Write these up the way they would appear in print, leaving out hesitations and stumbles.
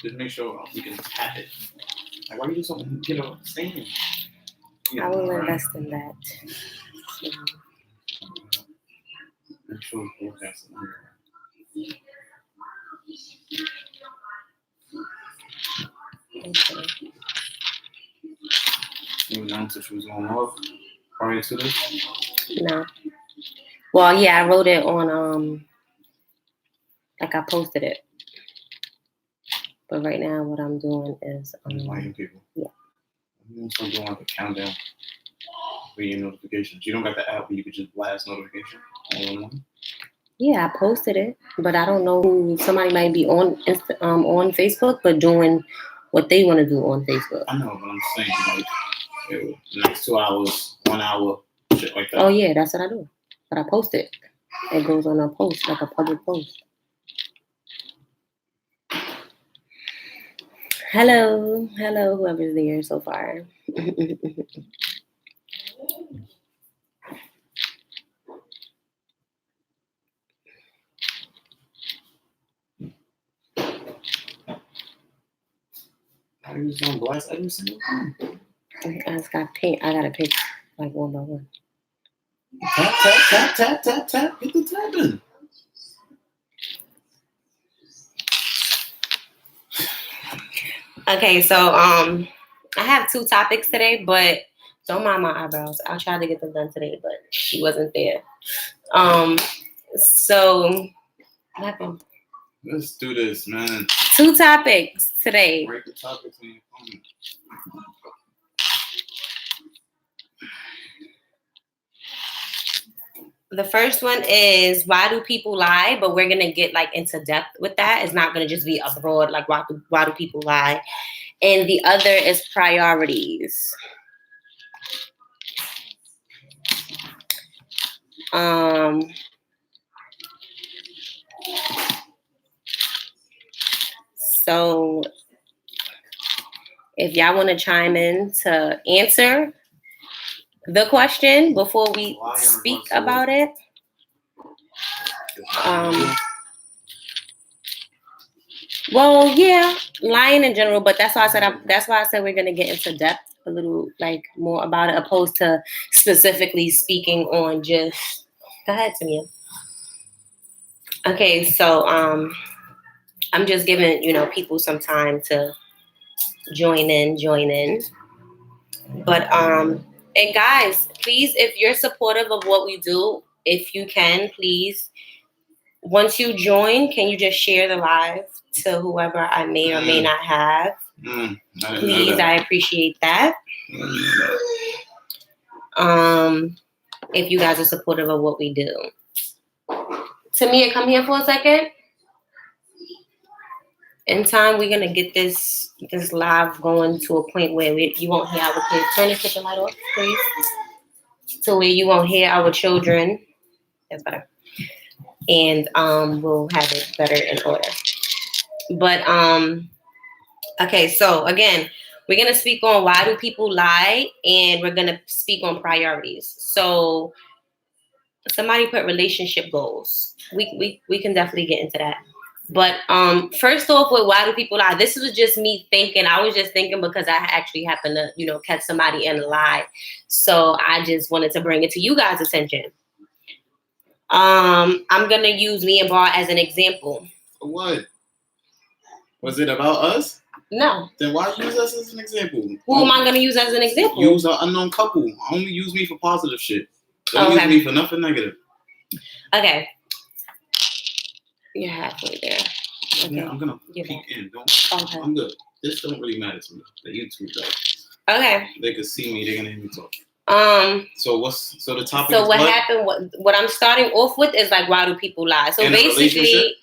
Just make sure we can have it. Like, why you just don't get a stand? I will invest in that. So, make sure it's broadcasting. okay. You announced if she was going off prior to this? No. Well, yeah, I wrote it on like I posted it. But right now, what I'm doing is Inviting people. Yeah. I'm still doing like a countdown for your notifications. You don't got the app where you could just blast notification all in one. Yeah, I posted it, but I don't know who. Somebody might be on on Facebook, but doing what they want to do on Facebook. I know, but I'm saying like the next 2 hours, 1 hour, shit like that. Oh yeah, that's what I do. But I post it. It goes on a post, like a public post. Hello, whoever's there so far. How you just gonna blast every single time? I just got pick. I gotta pick like one by one. Tap, tap, tap, tap, tap, tap. Get the tapping. Okay, so I have 2 topics today, but don't mind my eyebrows. I tried to get them done today, but she wasn't there. So what happened? Let's do this, man. 2 topics today. Break the topics on your phone. The first one is why do people lie? But we're gonna get like into depth with that. It's not gonna just be a broad like why do people lie? And the other is priorities. So if y'all want to chime in to answer the question before we speak about it. Well, yeah, lying in general, but that's why I said we're gonna get into depth a little, like more about it, opposed to specifically speaking on just. Go ahead, Tamia. Okay, so I'm just giving people some time to join in. But and guys, please, if you're supportive of what we do, if you can, please. Once you join, can you just share the live to whoever I may or may not have? Please, I appreciate that. If you guys are supportive of what we do. Tamia, come here for a second. In time, we're gonna get this live going to a point where you won't hear our kids. Turn the kitchen light off, please. So where you won't hear our children. That's better. And we'll have it better in order. But okay, so again, we're gonna speak on why do people lie, and we're gonna speak on priorities. So somebody put relationship goals. We can definitely get into that. But first off, with why do people lie? This was just me thinking. I was just thinking because I actually happened to catch somebody in a lie. So I just wanted to bring it to you guys' attention. I'm gonna use me and Bar as an example. For what? Was it about us? No. Then why use us as an example? Who am I gonna use as an example? Use an unknown couple. Only use me for positive shit. Don't use me for nothing negative. Okay. You're halfway there. Okay. Yeah, I'm gonna peek in. Okay. I'm good. This don't really matter to me. The YouTube though. Okay. They can see me. They're gonna hear me talk. So the topic? So what happened? What I'm starting off with is like, why do people lie? So basically,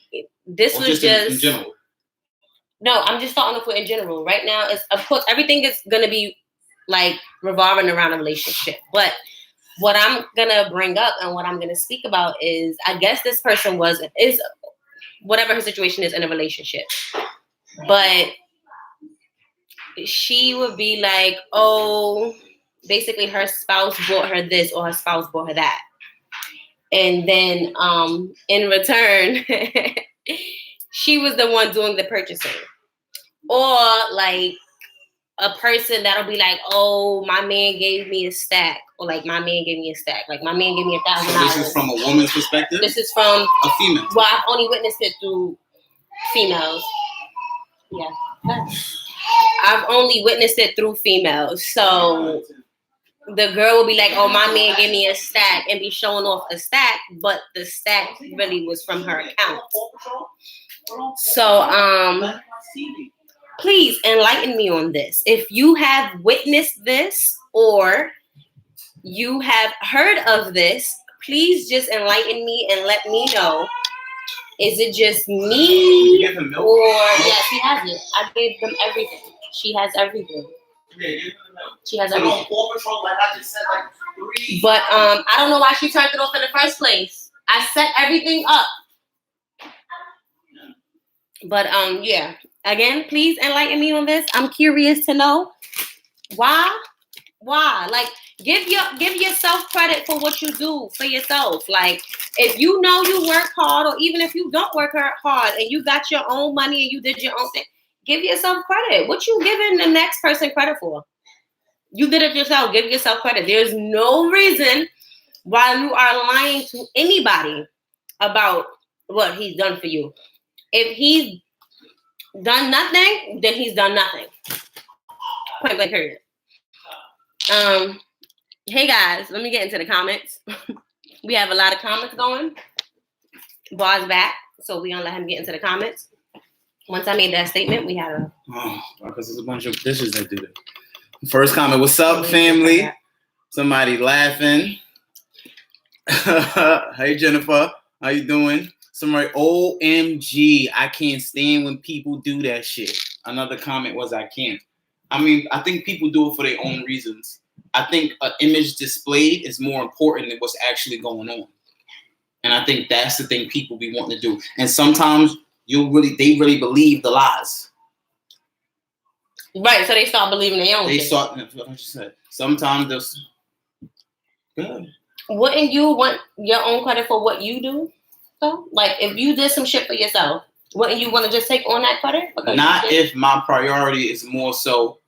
this was just in general. No, I'm just starting off with in general. Right now, it's of course everything is gonna be like revolving around a relationship. But what I'm gonna bring up and what I'm gonna speak about is, I guess this person is whatever her situation is in a relationship, but she would be like, oh. Basically, her spouse bought her this or her spouse bought her that. And then in return, she was the one doing the purchasing. or like a person that'll be like, oh, my man gave me a stack, or like my man gave me a stack, like my man gave me $1,000. So this is from a woman's perspective. This is from a female. Well, I've only witnessed it through females. Yeah, I've only witnessed it through females. So the girl will be like, oh, my man gave me a stack, and be showing off a stack, but the stack really was from her account. So, please enlighten me on this. If you have witnessed this or you have heard of this, please just enlighten me and let me know. Is it just me? You give him milk? Or yes, he has it. I gave them everything. She has everything. She has everything. But I don't know why she turned it off in the first place. I set everything up. But yeah. Again, please enlighten me on this. I'm curious to know why. Like, give yourself credit for what you do for yourself. Like, if you know you work hard, or even if you don't work hard and you got your own money and you did your own thing, give yourself credit. What you giving the next person credit for? You did it yourself. Give yourself credit. There's no reason why you are lying to anybody about what he's done for you. If he's done nothing, then he's done nothing. Point blank period. Hey guys, let me get into the comments. We have a lot of comments going. Bar's back, so we're gonna let him get into the comments. Once I made that statement, we had a because there's a bunch of dishes that do it. First comment, what's up, family? Somebody laughing. Hey Jennifer, how you doing? Somebody, OMG, I can't stand when people do that shit. Another comment was, I can't. I mean, I think people do it for their own reasons. I think an image displayed is more important than what's actually going on. And I think that's the thing people be wanting to do. And sometimes they really believe the lies. Right, so they start believing their own shit. What I just said. Sometimes there's good. Wouldn't you want your own credit for what you do? So, like, if you did some shit for yourself, wouldn't you want to just take on that credit? Not if my priority is more so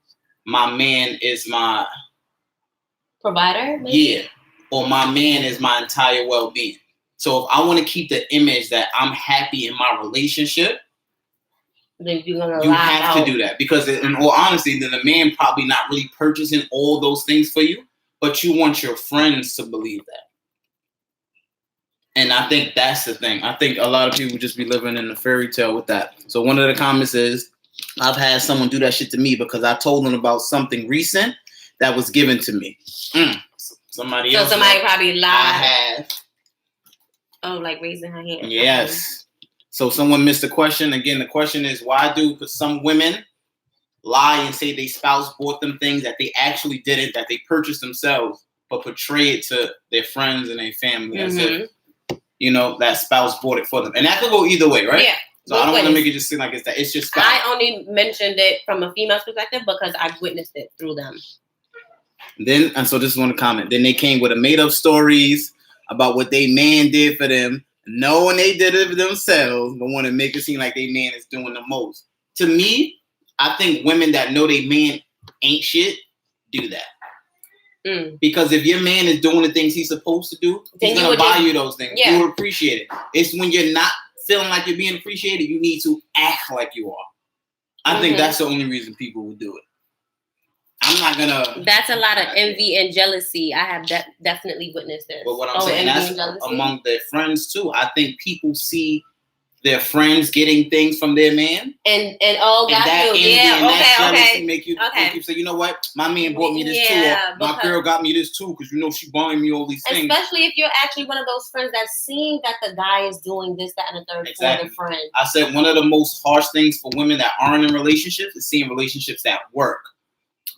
my man is my provider, maybe? Yeah. Or my man is my entire well-being. So if I want to keep the image that I'm happy in my relationship, then you're gonna you have to do that. Because in all honesty, then the man probably not really purchasing all those things for you, but you want your friends to believe that. And I think that's the thing. I think a lot of people just be living in a fairy tale with that. So one of the comments is, I've had someone do that shit to me because I told them about something recent that was given to me. Somebody else. So somebody probably lied. I have. Oh, like raising her hand. Yes. So someone missed the question. Again, the question is, why do some women lie and say they spouse bought them things that they actually didn't, that they purchased themselves, but portray it to their friends and their family as if, that spouse bought it for them. And that could go either way, right? Yeah. So I don't want to make it just seem like it's just spouse. I only mentioned it from a female's perspective because I've witnessed it through them. And so this is one of the comments. Then they came with a made-up stories about what they man did for them, knowing they did it for themselves, but want to make it seem like they man is doing the most. To me, I think women that know they man ain't shit do that. Because if your man is doing the things he's supposed to do, he's going to buy you those things. Yeah. You will appreciate it. It's when you're not feeling like you're being appreciated, you need to act like you are. I think that's the only reason people would do it. I'm not gonna. That's a lot of envy and jealousy. I have definitely witnessed this. But what I'm saying, that's among their friends too. I think people see their friends getting things from their man, and that envy and that jealousy make you say, you know what, my man bought me this too, or my girl got me this too, because she buying me all these things. Especially if you're actually one of those friends that's seeing that the guy is doing this, that, and the third for the friend. I said one of the most harsh things for women that aren't in relationships is seeing relationships that work.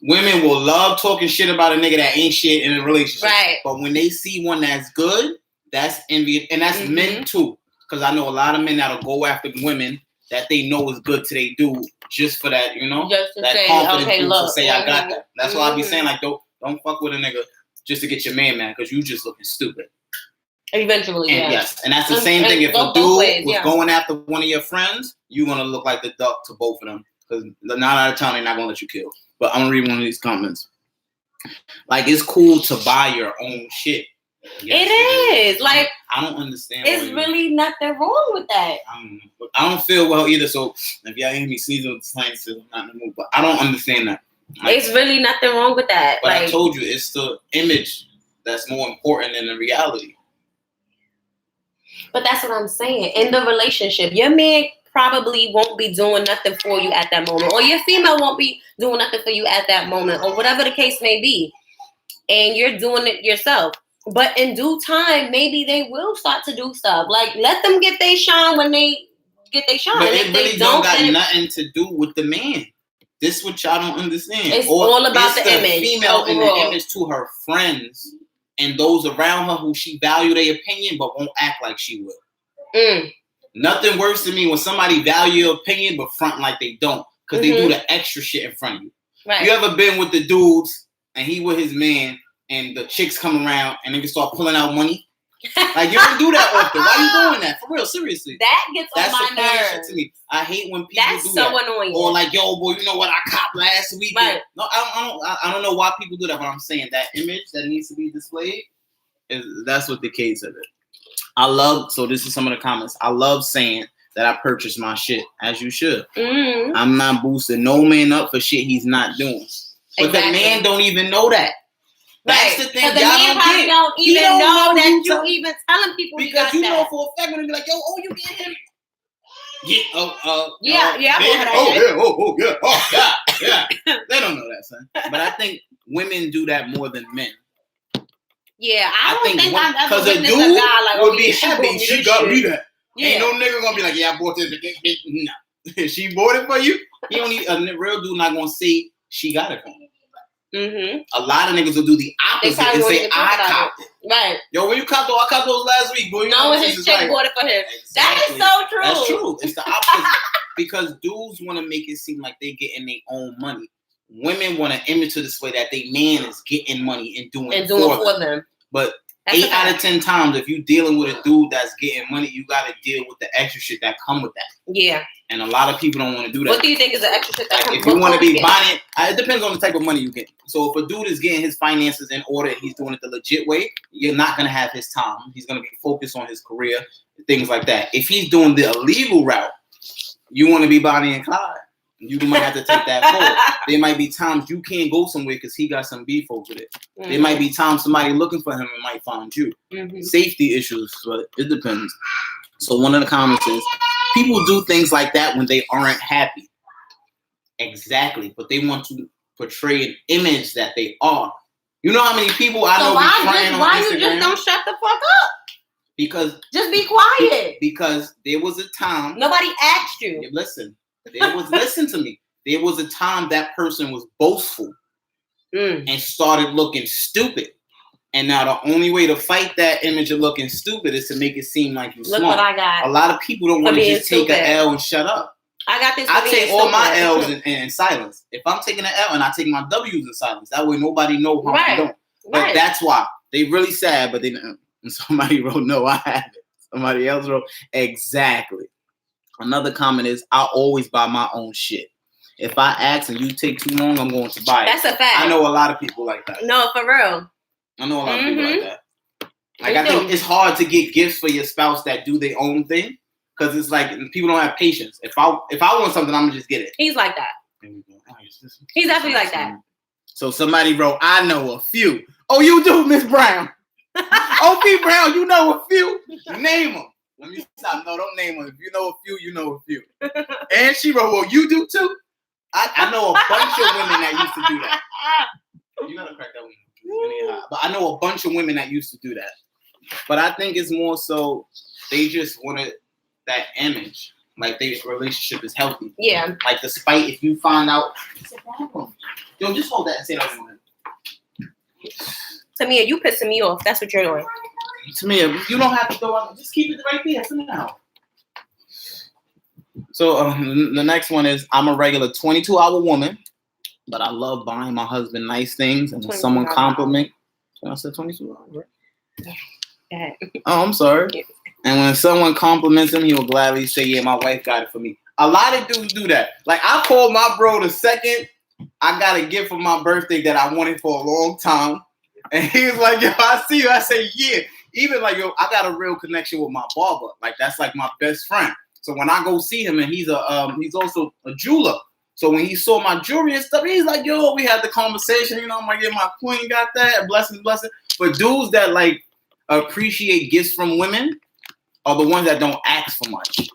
Women will love talking shit about a nigga that ain't shit in a relationship. Right. But when they see one that's good, that's envy. And that's men too. Because I know a lot of men that'll go after women that they know is good to they do just for that, just to that say, confidence okay, boost look. to say I got that. That's why I be saying, like, don't fuck with a nigga just to get your man mad, because you just looking stupid. Eventually, and yes. And that's the same thing. If a dude was going after one of your friends, you're going to look like the duck to both of them. because 9 out of 10 they're not gonna let you kill. But I'm gonna read one of these comments. Like, it's cool to buy your own shit. Yes, it is. Like, I don't understand. It's really nothing wrong with that. I don't feel well either. So if y'all hear me sneezing with the science, I'm not in the mood. But I don't understand that. Like, it's really nothing wrong with that. But I told you, it's the image that's more important than the reality. But that's what I'm saying. In the relationship, your man probably won't be doing nothing for you at that moment, or your female won't be doing nothing for you at that moment, or whatever the case may be. And you're doing it yourself. But in due time, maybe they will start to do stuff. Like, let them get their shine when they get their shine. But it really don't got nothing to do with the man. This is what y'all don't understand. It's all about the image. Female in the image to her friends and those around her who she value their opinion but won't act like she will. Nothing worse than me when somebody value your opinion but front like they don't, because they do the extra shit in front of you. Right. You ever been with the dudes and he with his man and the chicks come around and they can start pulling out money? Like, you don't do that often. Why are you doing that? For real, seriously. That gets on my nerves. To me. I hate when people do that. That's so annoying. Or like, yo, boy, you know what I copped last week? Right. No, I don't know why people do that, but I'm saying that image that needs to be displayed, that's what the case of it. So this is some of the comments. I love saying that I purchased my shit, as you should. Mm-hmm. I'm not boosting no man up for shit he's not doing. But the man don't even know that. That's the thing. The man probably don't even know that you even telling people because you know for a fact when they be like, yo, oh, you get him. Yeah, They don't know that, son. But I think women do that more than men. Yeah, I don't think I've ever witnessed a guy like, would be happy she got me that. Yeah. Ain't no nigga gonna be like, yeah, I bought this. No, she bought it for you. He only a real dude not gonna say she got it for him. Mm-hmm. A lot of niggas will do the opposite and say, I copped it. Right. Yo, when you copped those, I copped those last week, boy. No, his chick bought it for him. Exactly. That is so true. That's true. It's the opposite. Because dudes want to make it seem like they getting their own money. Women want to image to display that they man is getting money and doing it for them. But that's 8 out of 10 times, if you dealing with a dude that's getting money, you got to deal with the extra shit that come with that. Yeah. And a lot of people don't want to do that. What do you think is the extra shit that comes with that? If you want to be buying it depends on the type of money you get. So if a dude is getting his finances in order and he's doing it the legit way, you're not going to have his time. He's going to be focused on his career, things like that. If he's doing the illegal route, you want to be Bonnie and Clyde. You might have to take that forward. There might be times you can't go somewhere because he got some beef over it. Mm-hmm. There might be times somebody looking for him and might find you. Mm-hmm. Safety issues, but it depends. So one of the comments is, people do things like that when they aren't happy. Exactly. But they want to portray an image that they are. You know how many people I know be crying on Instagram? Why you just don't shut the fuck up? Because just be quiet. Because there was a time. Nobody asked you. Listen to me. There was a time that person was boastful and started looking stupid. And now the only way to fight that image of looking stupid is to make it seem like you're smart. Look what I got. A lot of people don't want to just take an L and shut up. I got this. I take all my L's in silence. If I'm taking an L and I take my W's in silence, that way nobody knows how I'm doing. But that's why they really sad. But somebody wrote, no, I have it. Somebody else wrote, exactly. Another comment is, I always buy my own shit. If I ask and you take too long, I'm going to buy it. That's a fact. I know a lot of people like that. No, for real. I know a lot of people like that. Like, I think it's hard to get gifts for your spouse that do their own thing, because it's like people don't have patience. If I want something, I'm gonna just get it. He's like that. He's definitely like that. So somebody wrote, I know a few. Oh, you do, Miss Brown. OP Brown, you know a few. Name them. Let me stop. No, don't name them. If you know a few, you know a few. And she wrote, well, you do too? I know a bunch of women that used to do that. You gotta crack that one. But I know a bunch of women that used to do that. But I think it's more so they just wanted that image. Like, their relationship is healthy. Yeah. Like, despite if you find out, yo, just hold that and say that one. Tamia, you pissing me off. That's what you're doing. Tamia, you don't have to go out. Just keep it right there for now. So the next one is, I'm a regular 22-hour woman, but I love buying my husband nice things. And when someone compliment, I said 22 hours, right? Yeah. Oh, I'm sorry. Yeah. And when someone compliments him, he will gladly say, yeah, my wife got it for me. A lot of dudes do that. Like, I called my bro the second I got a gift for my birthday that I wanted for a long time. And he was like, yo, I see you. I say, yeah. Even like, yo, I got a real connection with my barber. Like, that's like my best friend. So when I go see him, and he's also a jeweler. So when he saw my jewelry and stuff, he's like, yo, we had the conversation. You know, I'm like, yeah, my queen got that. Blessing. But dudes that like appreciate gifts from women are the ones that don't ask for much.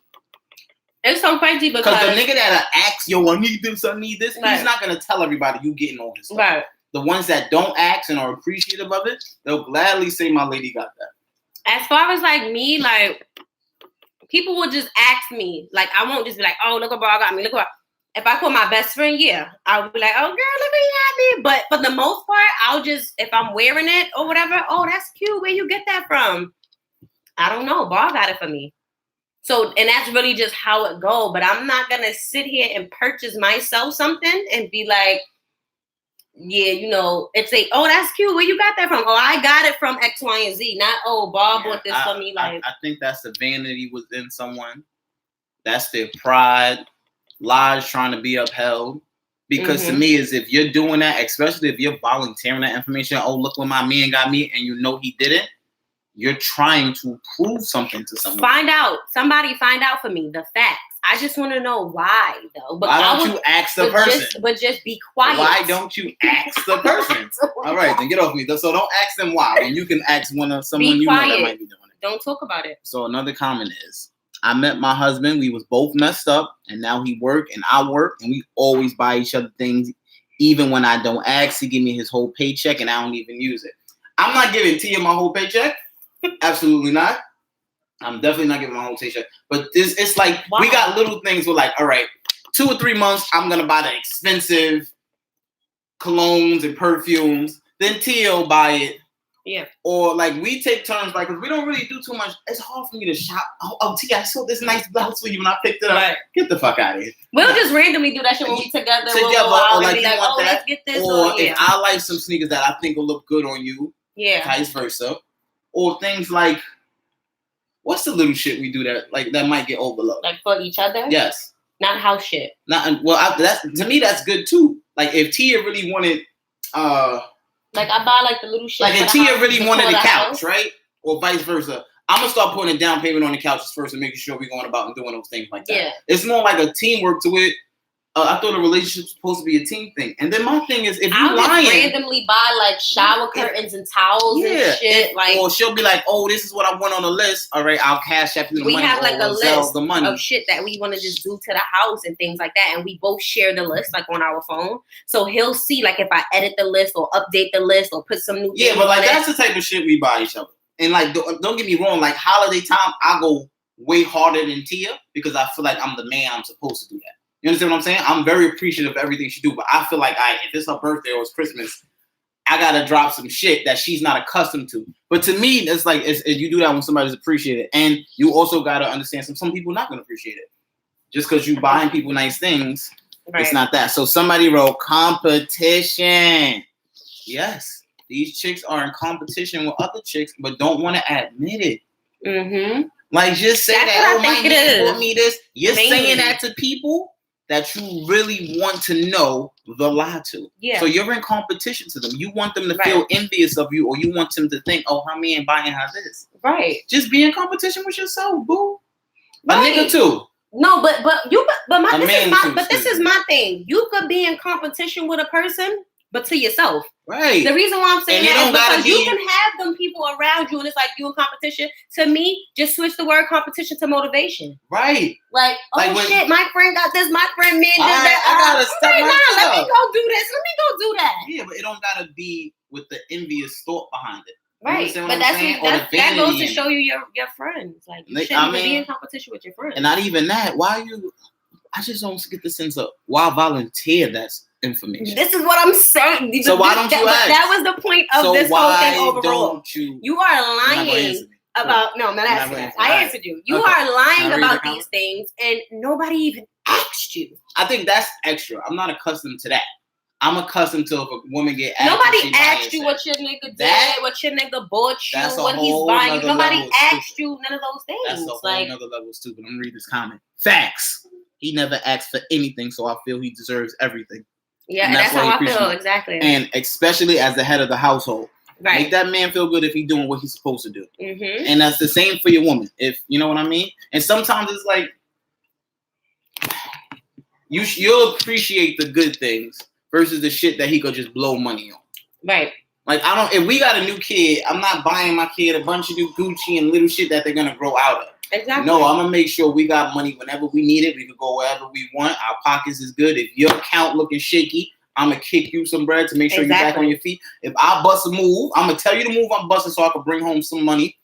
It's so crazy because the nigga that asks, yo, I need this, right. He's not gonna tell everybody you getting all this stuff. Right. The ones that don't ask and are appreciative of it, they'll gladly say, my lady got that. As far as like me, like people will just ask me. Like I won't just be like, oh, look what bro got me. Look what. If I call my best friend, yeah, I'll be like, oh girl, look what you got me. But for the most part, I'll just, if I'm wearing it or whatever, oh, that's cute. Where you get that from? I don't know. Bar got it for me. So, and that's really just how it go. But I'm not going to sit here and purchase myself something and be like, yeah, you know, it's like, oh, that's cute. Where you got that from? Oh, I got it from X, Y, and Z. Not, oh, Bob bought this for me. Like, I think that's the vanity within someone. That's their pride. Lies trying to be upheld. Because to me, is if you're doing that, especially if you're volunteering that information, oh, look what my man got me, and you know he didn't, you're trying to prove something to someone. Somebody find out for me the facts. I just want to know why, though. But why don't you ask the person? But just be quiet. Why don't you ask the person? All right, then get off me. So don't ask them why. When you can ask someone you know that might be doing it. Don't talk about it. So another comment is, I met my husband. We was both messed up, and now he work and I work, and we always buy each other things. Even when I don't ask, he give me his whole paycheck, and I don't even use it. I'm not giving Tia my whole paycheck. Absolutely not. I'm definitely not giving my whole paycheck. But it's like, wow. We got little things. We're like, all right, 2 or 3 months, I'm gonna buy the expensive colognes and perfumes. Then Tia will buy it. Yeah. Or like we take turns, like, because we don't really do too much. It's hard for me to shop. Oh, Tia, I saw this nice blouse for you when I picked it up. Right. Get the fuck out of here. We'll just randomly do that shit when we together. Or like, be like, oh, let's get this. Or if I like some sneakers that I think will look good on you. Yeah. Vice versa. Or things like, what's the little shit we do that might get overlooked? Like for each other? Yes. Not house shit. To me that's good too. Like if Tia really wanted like I buy like the little shit. Like if Tia really wanted the couch, right? Or vice versa. I'm gonna start putting a down payment on the couches first and making sure we're going about and doing those things like that. Yeah. It's more like a teamwork to it. I thought a relationship's supposed to be a team thing. And then my thing is, if you lying, randomly buy like shower curtains and towels and shit, like, or she'll be like, "Oh, this is what I want on the list. All right, I'll cash out the money." We have like a list the money of shit that we want to just do to the house and things like that, and we both share the list like on our phone. So he'll see like if I edit the list or update the list or put some new. Yeah, but like that's the type of shit we buy each other. And like, don't get me wrong, like holiday time, I go way harder than Tia because I feel like I'm the man. I'm supposed to do that. You understand what I'm saying? I'm very appreciative of everything she do, but I feel like if it's her birthday or it's Christmas, I gotta drop some shit that she's not accustomed to. But to me, it's like you do that when somebody's appreciated, and you also gotta understand some people not gonna appreciate it. Just because you buying people nice things, right. It's not that. So somebody wrote competition. Yes, these chicks are in competition with other chicks, but don't want to admit it. Mm-hmm. Like just say that. Oh, my man bought me this. You're saying that to people that you really want to know the lie to. Yeah. So you're in competition to them. You want them to feel envious of you, or you want them to think, oh, her man buying her this. Right. Just be in competition with yourself, boo. Right. A nigga too. No, this is my thing. You could be in competition with a person, but to yourself. Right. The reason why I'm saying that is because you can have them people around you and it's like you in competition. To me, just switch the word competition to motivation. Right. Like, shit, my friend got this, my friend did that. I gotta step myself. Let me go do this. Let me go do that. Yeah, but it don't gotta be with the envious thought behind it. Right. But that goes to show you your friends. Like you shouldn't be in competition with your friends. And not even that. I just don't get the sense of why volunteer that's information. This is what I'm saying. So why don't you ask? That was the point of this whole thing overall. You are lying about. No, I'm not asking. I answered you. You are lying about these things, and nobody even asked you. I think that's extra. I'm not accustomed to that. I'm accustomed to if a woman get asked. Nobody asked you what your nigga did, what your nigga bought you, what he's buying you. Nobody asked you none of those things. That's a whole another level of stupid. I'm gonna read this comment. Facts. He never asked for anything, so I feel he deserves everything. Yeah, and that's how I feel, exactly. And especially as the head of the household. Right. Make that man feel good if he's doing what he's supposed to do. Mm-hmm. And that's the same for your woman. If you know what I mean? And sometimes it's like, you'll appreciate the good things versus the shit that he could just blow money on. Right. Like, if we got a new kid, I'm not buying my kid a bunch of new Gucci and little shit that they're going to grow out of. Exactly. No, I'm going to make sure we got money whenever we need it. We can go wherever we want. Our pockets is good. If your account looking shaky, I'm going to kick you some bread to make sure you're back on your feet. If I bust a move, I'm going to tell you the move I'm busting so I can bring home some money.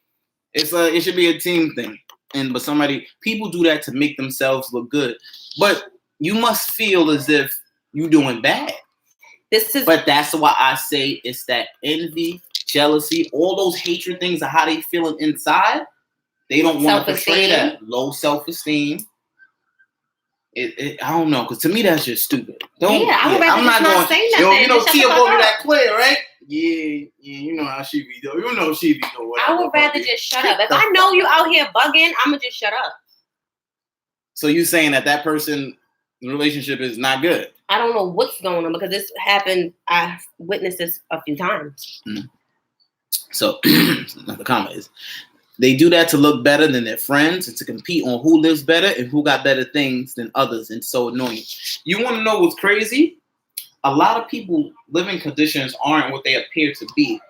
It should be a team thing. But people do that to make themselves look good. But you must feel as if you're doing bad. But that's why I say it's that envy, jealousy, all those hatred things of how they feeling inside. They don't want to portray that. Low self-esteem. I don't know, because to me that's just stupid. I'm not going. Say yo, you know, Tia bought me that clear, right? Yeah, you know how she be doing. You know she be doing. I would rather just shut up. If I know you out here bugging, I'm gonna just shut up. So you saying that person relationship is not good? I don't know what's going on because this happened. I've witnessed this a few times. Mm-hmm. So the comment is, they do that to look better than their friends and to compete on who lives better and who got better things than others, and so annoying. You want to know what's crazy? A lot of people living conditions aren't what they appear to be.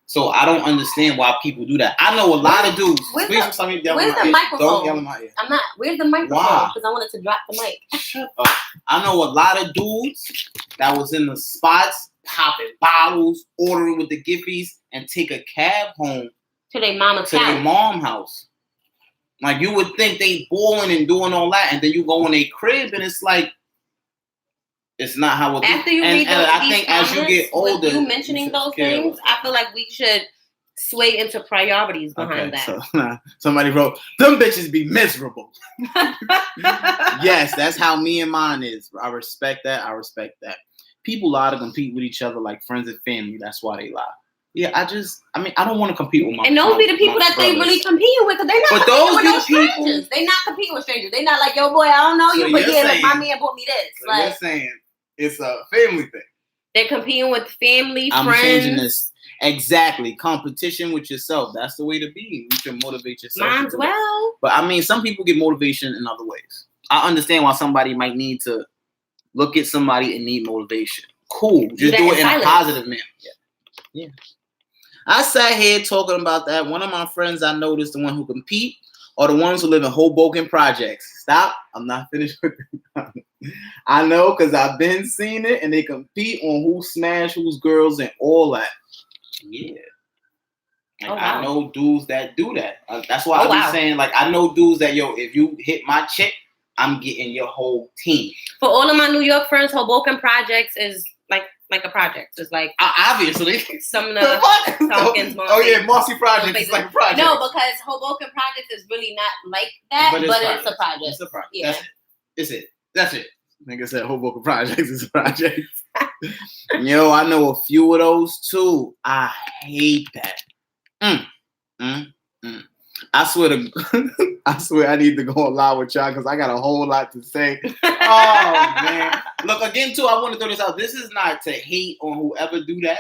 So I don't understand why people do that. I know a lot of dudes. Where's the microphone? Don't yell in my ear. I'm not. Where's the microphone? Because I wanted to drop the mic. Shut up. I know a lot of dudes that was in the spots popping bottles, ordering with the Gippies, and take a cab home to their mama's to house. Their mom house. Like, you would think they balling and doing all that, and then you go in their crib, and it's like, it's not how it. After you read those, I think as you get older, you mentioning those things, I feel like we should sway into priorities behind that. So, somebody wrote, "Them bitches be miserable." Yes, that's how me and mine is. I respect that. People lie to compete with each other like friends and family. That's why they lie. Yeah, I don't want to compete with my. And those be the people that they really competing with, because they're not competing with strangers. They're not competing with strangers. They're not like, yo, boy, I don't know you, but yeah, like, my man bought me this. So like, you're saying it's a family thing. They're competing with family, I'm friends. Changing this. Exactly. Competition with yourself. That's the way to be. You should motivate yourself. Mine's well. But some people get motivation in other ways. I understand why somebody might need to look at somebody and need motivation. Cool. Just do it in a positive manner. Yeah. I sat here talking about that. One of my friends I noticed, the one who compete, are the ones who live in Hoboken projects. Stop. I'm not finished with it. I know, because I've been seeing it, and they compete on who smash who's girls and all that. Yeah. Like, I know dudes that do that. That's why I be saying, like, I know dudes that, yo, if you hit my chick, I'm getting your whole team. For all of my New York friends, Hoboken projects is like a project. It's like obviously some of the Tompkins. Marcy project is like a project. No, because Hoboken projects is really not like that, but it's a project. It's a project. Yeah. That's it. Nigga said Hoboken projects is a project. Yo, I know a few of those too. I hate that. I swear I need to go live with y'all because I got a whole lot to say. Oh man. Look, again too, I want to throw this out. This is not to hate on whoever do that.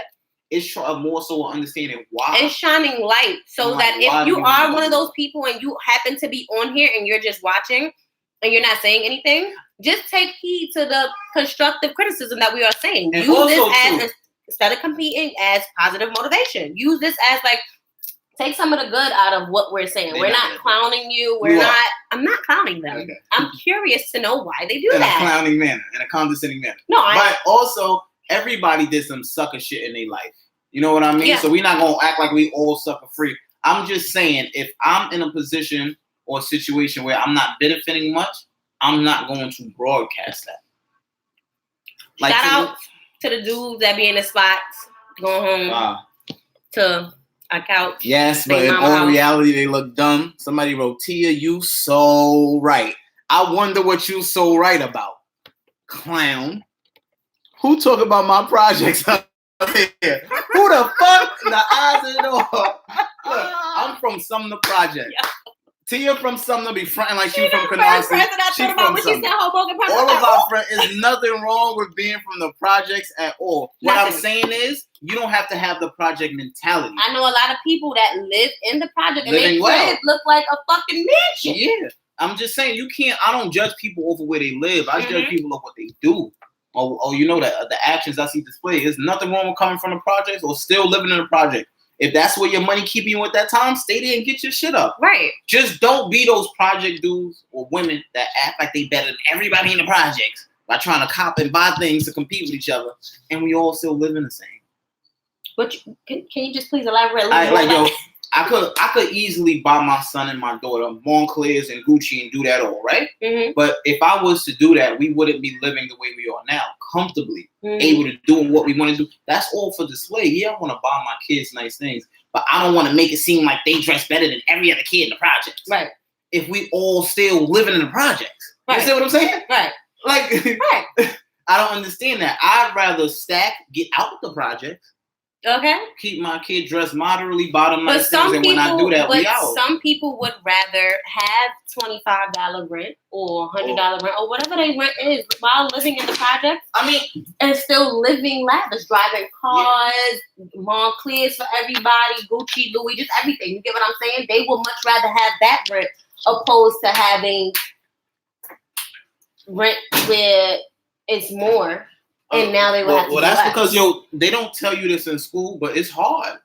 It's more so understanding why. It's shining light so that if you are one of those people and you happen to be on here and you're just watching and you're not saying anything, just take heed to the constructive criticism that we are saying. And use this as, instead of competing, as positive motivation. Use this as like, take some of the good out of what we're saying. We're not clowning you. I'm not clowning them. Okay. I'm curious to know why they do that. In a clowning manner, in a condescending manner. No, but also, everybody did some sucker shit in their life. You know what I mean? Yeah. So we're not going to act like we all sucker free. I'm just saying, if I'm in a position or a situation where I'm not benefiting much, I'm not going to broadcast that. Like, shout out to the dudes that be in the spots, going home to a couch. Yes, but in all reality, they look dumb. Somebody wrote, Tia, you so right. I wonder what you so right about. Clown. Who talk about my projects up here? Who the fuck? The eyes of it all. Look, I'm from Sumner Project. Tia from Sumner be fronting like she from First Canarsie. person I She thought about from when she Sumner. said Hoboken. All of our friends, is nothing wrong with being from the projects at all. What I'm Nothing. saying is, you don't have to have the project mentality. I know a lot of people that live in the project and Living they well. crib look like a fucking mansion. Yeah. I'm just saying, you can't, I don't judge people over where they live. I judge people over what they do. Or you know, the actions I see displayed. There's nothing wrong with coming from the projects or still living in the project. If that's where your money keeping you at that time, stay there and get your shit up. Right. Just don't be those project dudes or women that act like they better than everybody in the projects by trying to cop and buy things to compete with each other, and we all still live in the same. But can you just please elaborate a little more? Yo, I could easily buy my son and my daughter Monclers and Gucci and do that all, right? Mm-hmm. But if I was to do that, we wouldn't be living the way we are now, comfortably, able to do what we want to do. That's all for display. Yeah, I want to buy my kids nice things, but I don't want to make it seem like they dress better than every other kid in the projects. Right. If we all still living in the projects. Right. You see what I'm saying? Right. Like, right. I don't understand that. I'd rather stack, get out of the projects. Okay. Keep my kid dressed moderately, bottom nice some things, and people, when I do that, we out. Some people would rather have $25 rent or $100 rent or whatever their rent is while living in the project. I mean, and still living lavish, driving cars, Monclers for everybody, Gucci, Louis, just everything. You get what I'm saying? They would much rather have that rent opposed to having rent where it's more. And now they will have to well, that's because they don't tell you this in school, but it's hard.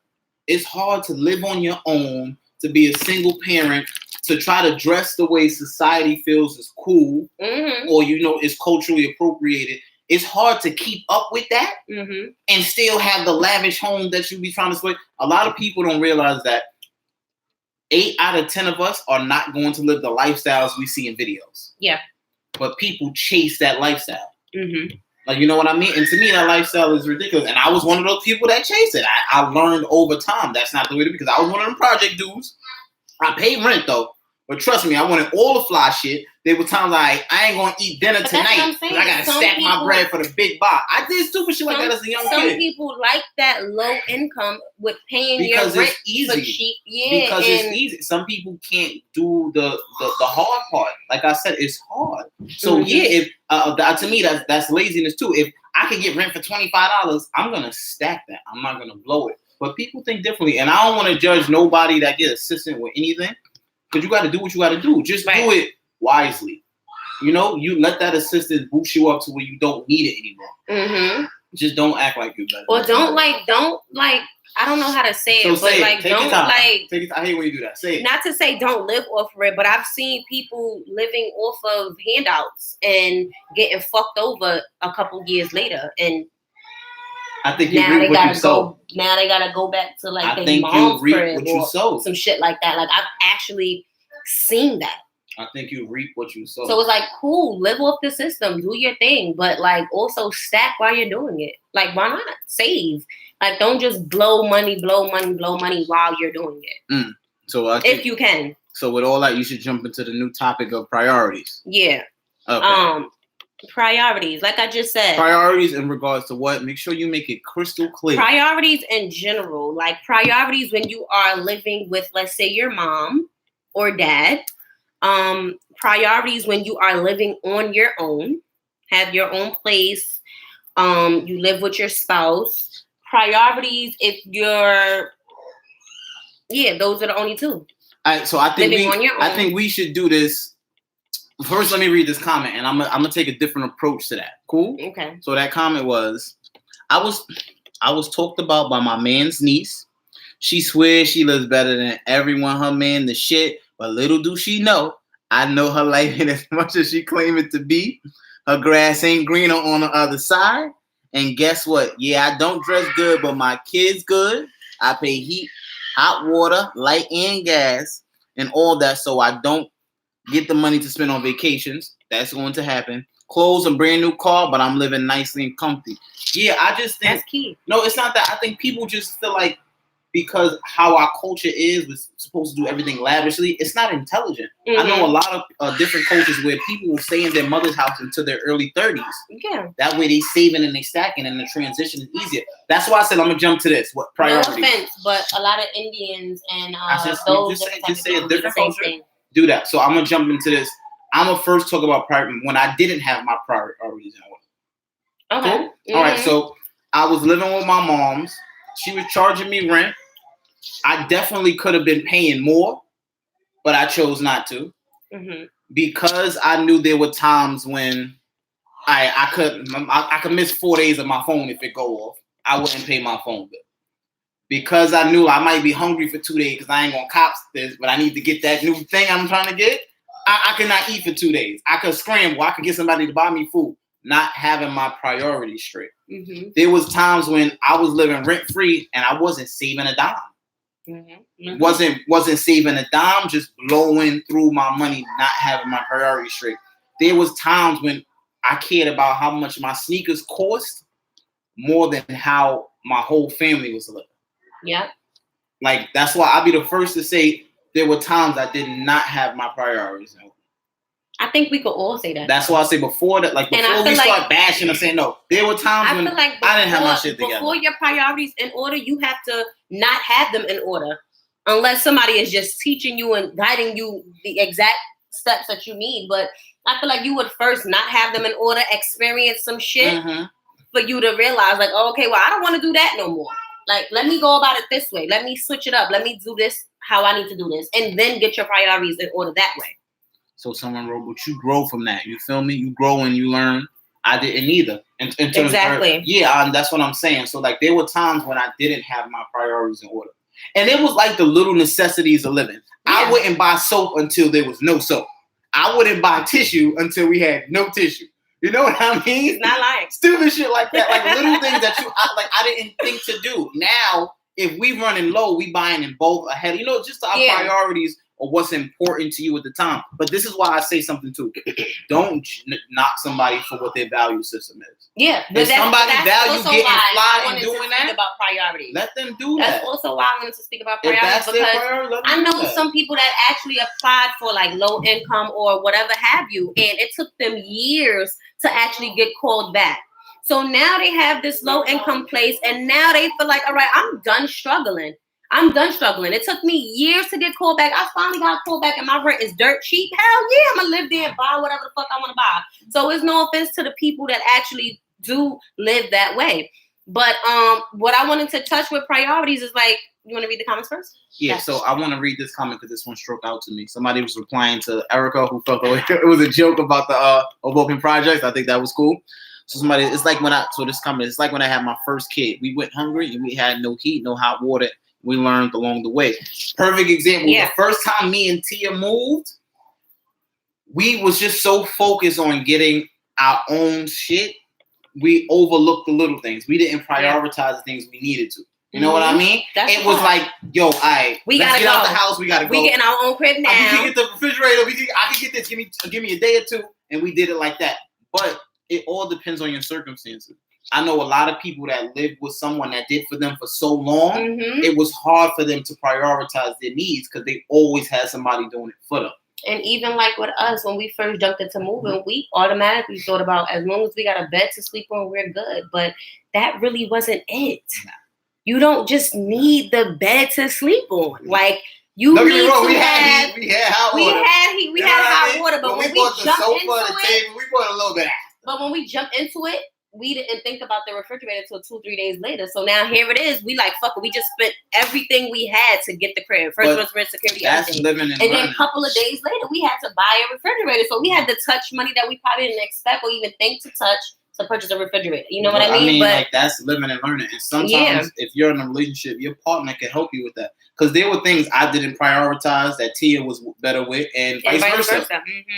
It's hard to live on your own, to be a single parent, to try to dress the way society feels is cool, or is culturally appropriated. It's hard to keep up with that and still have the lavish home that you be trying to switch. A lot of people don't realize that 8 out of 10 of us are not going to live the lifestyles we see in videos. Yeah. But people chase that lifestyle. Like, you know what I mean? And to me, that lifestyle is ridiculous. And I was one of those people that chased it. I learned over time that's not the way to be, because I was one of them project dudes. I paid rent, though. But trust me, I wanted all the fly shit. There were times I ain't going to eat dinner tonight because I got to stack my bread for the big box. I did stupid shit like that as a young kid. Some people like that low income with paying your rent it's easy. for cheap. Yeah, because it's easy. Some people can't do the hard part. Like I said, it's hard. So if to me that's laziness too. If I could get rent for $25, I'm gonna stack that. I'm not gonna blow it. But people think differently, and I don't want to judge nobody that get assistant with anything. Because you got to do what you got to do. Just do it wisely. You let that assistant boost you up to where you don't need it anymore. Just don't act like you're better. Or don't I don't know how to say it, but take your time. I hate when you do that. Say it. Not to say don't live off of it, but I've seen people living off of handouts and getting fucked over a couple years later, and I think you reap what you sow. Now they gotta go back to like their mom's crib or some shit like that. Like I've actually seen that. I think you reap what you sow. So it's like, cool, live off the system, do your thing, but like also stack while you're doing it. Like, why not save? Like, don't just blow money while you're doing it. So if you can. So with all that, you should jump into the new topic of priorities. Yeah. Okay. Priorities, like I just said. Priorities in regards to what? Make sure you make it crystal clear. Priorities in general, like priorities when you are living with, let's say, your mom or dad. Priorities when you are living on your own, have your own place. You live with your spouse. Priorities if you're, those are the only two. All right, so I think we should do this. First, let me read this comment, and I'm gonna take a different approach to that. Cool? Okay. So that comment was, I was talked about by my man's niece. She swears she lives better than everyone. Her man the shit, but little do she know, I know her life ain't as much as she claim it to be. Her grass ain't greener on the other side. And guess what? Yeah, I don't dress good, but my kids good. I pay heat, hot water, light, and gas, and all that, so I don't get the money to spend on vacations. That's going to happen. Clothes, a brand new car, but I'm living nicely and comfy. Yeah, I just think that's key. No, it's not that. I think people just feel like because how our culture is, we're supposed to do everything lavishly. It's not intelligent. I know a lot of different cultures where people will stay in their mother's house until their early 30s. Yeah. That way they saving and they stacking, and the transition is easier. That's why I said I'm gonna jump to this. What priorities? No offense, but a lot of Indians and just say a different culture. do that. So I'm gonna jump into this. I'm gonna first talk about when I didn't have my priorities in order. Okay. Cool? Mm-hmm. All right. So I was living with my mom's. She was charging me rent. I definitely could have been paying more, but I chose not to because I knew there were times when I could miss 4 days of my phone if it go off. I wouldn't pay my phone bill because I knew I might be hungry for 2 days because I ain't gonna cop this, but I need to get that new thing I'm trying to get. I could not eat for 2 days. I could scramble. I could get somebody to buy me food. Not having my priorities straight. There was times when I was living rent free and I wasn't saving a dime. Wasn't saving a dime, just blowing through my money, not having my priorities straight. There was times when I cared about how much my sneakers cost more than how my whole family was living. Yeah. Like, that's why I'll be the first to say there were times I did not have my priorities. I think we could all say that. That's why I say before that, like before we start bashing and saying no, there were times when I didn't have my shit together. Before your priorities in order, you have to not have them in order. Unless somebody is just teaching you and guiding you the exact steps that you need. But I feel like you would first not have them in order, experience some shit for you to realize, like, oh, okay, well, I don't want to do that no more. Like, let me go about it this way. Let me switch it up. Let me do this how I need to do this. And then get your priorities in order that way. So someone wrote, but you grow from that. You feel me? You grow and you learn. I didn't either. Exactly. That's what I'm saying. So, like, there were times when I didn't have my priorities in order. And it was like the little necessities of living. Yeah. I wouldn't buy soap until there was no soap. I wouldn't buy tissue until we had no tissue. You know what I mean? It's not like stupid shit like that. Like little things that I didn't think to do. Now, if we running low, we buying in bulk ahead. You know, just our priorities or what's important to you at the time. But this is why I say something too. Don't knock somebody for what their value system is. Yeah. If somebody value getting fly and doing that, about priorities. Let them do that. That's also why I wanted to speak about priorities because I know some people that actually applied for like low income or whatever have you, and it took them years to actually get called back. So now they have this low income place, and now they feel like, all right, I'm done struggling. It took me years to get called back. I finally got called back and my rent is dirt cheap. Hell yeah, I'm going to live there and buy whatever the fuck I want to buy. So it's no offense to the people that actually do live that way. But what I wanted to touch with priorities is like, you want to read the comments first? Yeah, so I want to read this comment because this one struck out to me. Somebody was replying to Erica who felt it was a joke about the Hoboken projects. I think that was cool. So this comment, it's like when I had my first kid. We went hungry and we had no heat, no hot water. We learned along the way. Perfect example. Yeah. The first time me and Tia moved, we was just so focused on getting our own shit. We overlooked the little things. We didn't prioritize the things we needed to. You know what I mean? It was like, yo, we gotta get out the house. We gotta go. We getting our own crib now. We can get the refrigerator. I can get this. Give me a day or two, and we did it like that. But it all depends on your circumstances. I know a lot of people that lived with someone that did for them for so long, it was hard for them to prioritize their needs because they always had somebody doing it for them. And even like with us, when we first jumped into moving, we automatically thought about as long as we got a bed to sleep on, we're good. But that really wasn't it. Nah. You don't just need the bed to sleep on. Like, you need to have... We had hot water. But when we jumped into it... We bought a little bit. But when we jumped into it, we didn't think about the refrigerator until 2-3 days later. So now here it is. We like, fuck it. We just spent everything we had to get the crib. First rent, security, everything. And then a couple of days later, we had to buy a refrigerator. So we had to touch money that we probably didn't expect or even think to touch to purchase a refrigerator. You know what I mean? But, like, that's living and learning. And sometimes if you're in a relationship, your partner can help you with that. Because there were things I didn't prioritize that Tia was better with and vice versa.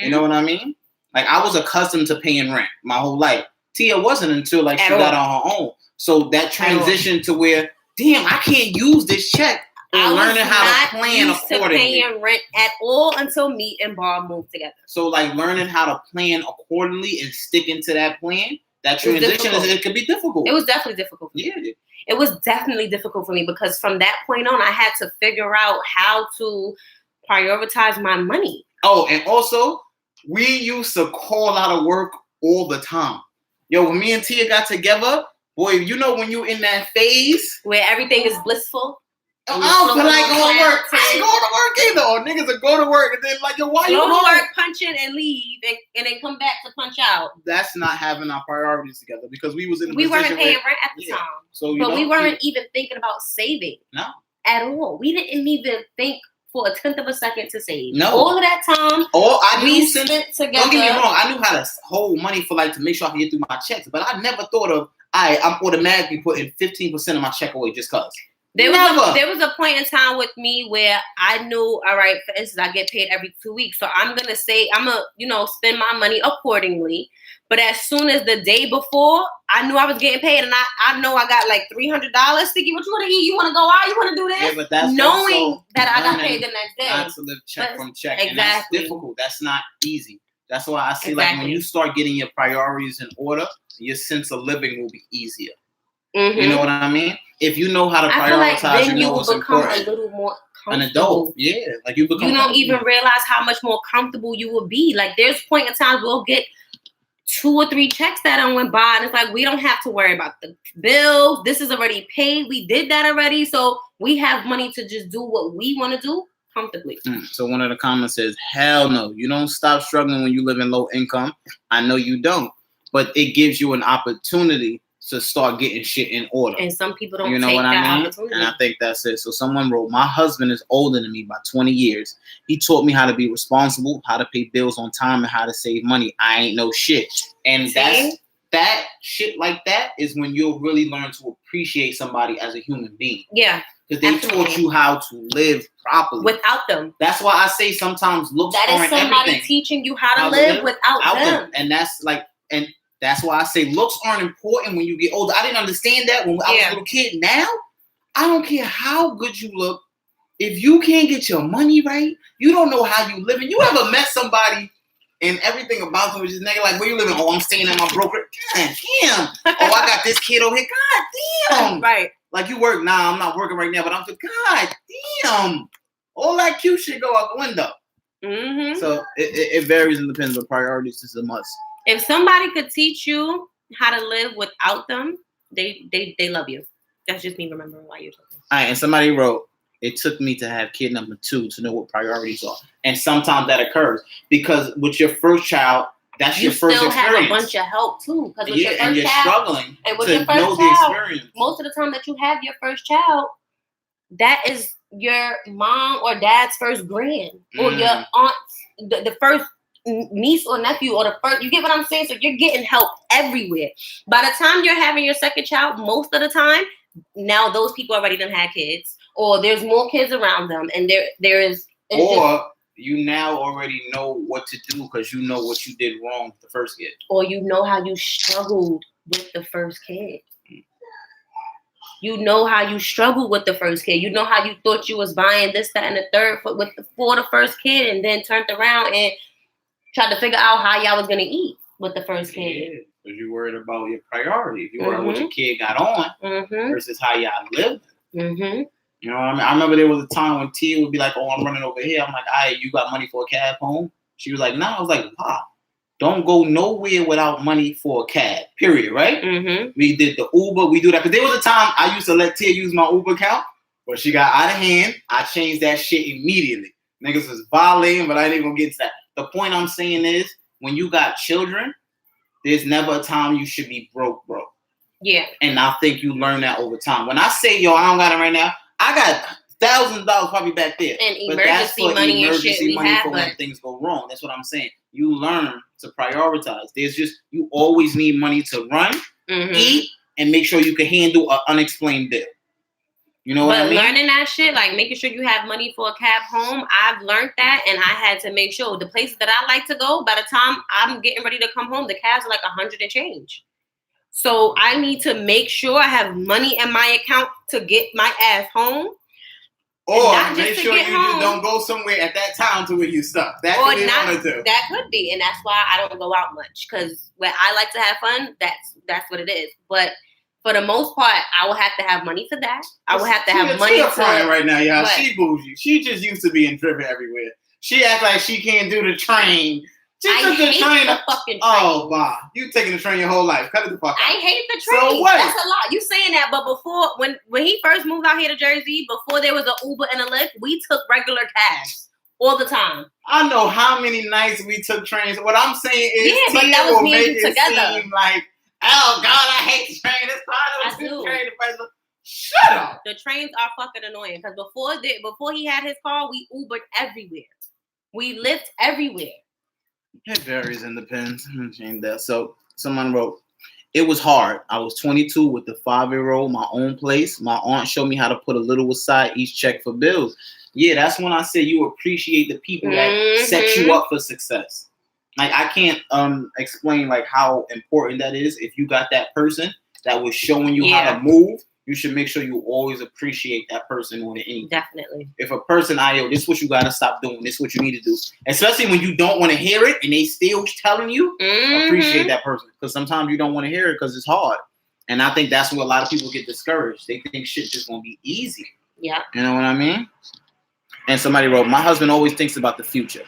You know what I mean? Like, I was accustomed to paying rent my whole life. Tia wasn't until like she got on her own. So that transition to where, damn, I can't use this check. And learning how to plan accordingly. Paying rent at all until me and Bob moved together. So like learning how to plan accordingly and sticking to that plan. That transition it could be difficult. It was definitely difficult. It was definitely difficult for me because from that point on, I had to figure out how to prioritize my money. Oh, and also we used to call out of work all the time. Yo, when me and Tia got together, boy, you know when you in that phase where everything is blissful. I don't feel like going to work. I ain't going to work either. Or niggas will go to work and then like, yo, why you go to home? work, punch in and leave, and then come back to punch out. That's not having our priorities together because we was in a we position weren't paying where, rent at the time. So but we weren't even thinking about saving. No. At all. We didn't even think for a tenth of a second to save. No. All of that time we spent together. Don't get me wrong, I knew how to hold money for like to make sure I can get through my checks, but I never thought of I'm automatically putting 15% of my check away just cause. There was a point in time with me where I knew, all right, for instance, I get paid every 2 weeks. So I'm gonna spend my money accordingly. But as soon as the day before, I knew I was getting paid, and I know I got like $300. Sticky, what you want to eat? You want to go out? You want to do this? Yeah, but that's knowing that I got paid the next day. Not to live check from check, exactly. And that's difficult. That's not easy. That's why I see like when you start getting your priorities in order, your sense of living will be easier. Mm-hmm. You know what I mean? If you know how to prioritize, I feel like then you will become a little more comfortable. An adult, yeah. Like you become. You don't even realize how much more comfortable you will be. Like there's point in time we'll get 2 or 3 checks that I went by, and it's like we don't have to worry about the bills. This is already paid. We did that already, so we have money to just do what we want to do comfortably. So one of the comments says, "Hell no, you don't stop struggling when you live in low income." I know you don't, but it gives you an opportunity to start getting shit in order. And some people don't take that opportunity. And I think that's it. So someone wrote, my husband is older than me by 20 years. He taught me how to be responsible, how to pay bills on time, and how to save money. I ain't no shit. And that shit like that is when you'll really learn to appreciate somebody as a human being. Yeah. Because they taught you how to live properly. Without them. That's why I say sometimes looks aren't everything. That is somebody teaching you how to live without them. And that's why I say looks aren't important when you get older. I didn't understand that when I was a little kid. Now, I don't care how good you look. If you can't get your money right, you don't know how you living. You ever met somebody and everything about them was just nigga like, where you living? Oh, I'm staying at my broker. God damn. Oh, I got this kid over here. God damn. Right. Like you work. Nah, I'm not working right now, but I'm just, God damn. All that cute shit go out the window. Mm-hmm. So it varies and depends on priorities. Is a must. If somebody could teach you how to live without them, they love you. That's just me remembering why you're talking. All right, and somebody wrote, it took me to have kid number 2 to know what priorities are. And sometimes that occurs because with your first child, that's your first experience. You still have a bunch of help too. Because with your first and you're child, struggling and with to your first know child, the experience. Most of the time that you have your first child, that is your mom or dad's first grand or your aunt, the first niece or nephew or the first, you get what I'm saying? So you're getting help everywhere. By the time you're having your second child, most of the time, now those people already done had kids, or there's more kids around them, and there is. Or you now already know what to do because you know what you did wrong with the first kid. Or you know how you struggled with the first kid. You know how you struggled with the first kid. You know how you thought you was buying this, that, and the third for the first kid, and then turned around and tried to figure out how y'all was gonna eat with the first kid. Yeah, because you worried about your priorities. You worried what your kid got on versus how y'all live. Mm-hmm. You know what I mean? I remember there was a time when Tia would be like, "Oh, I'm running over here." I'm like, "All right, you got money for a cab home?" She was like, "Nah." I was like, "Wow, don't go nowhere without money for a cab. Period." Right? Mm-hmm. We did the Uber. We do that because there was a time I used to let Tia use my Uber account, but she got out of hand. I changed that shit immediately. Niggas was violating, but I ain't even gonna get to that. The point I'm saying is, when you got children, there's never a time you should be broke. Yeah. And I think you learn that over time. When I say, yo, I don't got it right now, I got $1,000 probably back there. And emergency money and shit we have, for when things go wrong. That's what I'm saying. You learn to prioritize. You always need money to run, eat, and make sure you can handle an unexplained bill. You know what I mean? But learning that shit, like making sure you have money for a cab home, I've learned that, and I had to make sure the places that I like to go, by the time I'm getting ready to come home, the cabs are like 100 and change. So I need to make sure I have money in my account to get my ass home. Or make sure you just don't go somewhere at that time to where you stuck. That could be one or two. That could be, and that's why I don't go out much, because when I like to have fun, that's what it is. But for the most part, I will have to have money for that. I will have to have money to right now, y'all. She bougie. She just used to being driven everywhere. She act like she can't do the train She took the train. The fucking train. Oh, wow. You taking the train your whole life. Cut it the fuck out. I hate the train. So what? That's a lot. You saying that, but before, when he first moved out here to Jersey, before there was an Uber and a Lyft, we took regular cabs all the time. I know how many nights we took trains. What I'm saying is, yeah, but that was me and you together. Seem like, oh God, I hate the train. It's fine. I do. Train. Shut up. The trains are fucking annoying because before he had his car, we Ubered everywhere. We lived everywhere. It varies in the pins. So someone wrote, it was hard. I was 22 with the 5-year-old, my own place. My aunt showed me how to put a little aside each check for bills. Yeah, that's when I say you appreciate the people that set you up for success. Like I can't explain like how important that is. If you got that person that was showing you how to move, you should make sure you always appreciate that person more than anything. Definitely. If a person, this is what you got to stop doing. This is what you need to do. Especially when you don't want to hear it and they still telling you, appreciate that person. Because sometimes you don't want to hear it because it's hard. And I think that's where a lot of people get discouraged. They think shit just going to be easy. Yeah. You know what I mean? And somebody wrote, my husband always thinks about the future.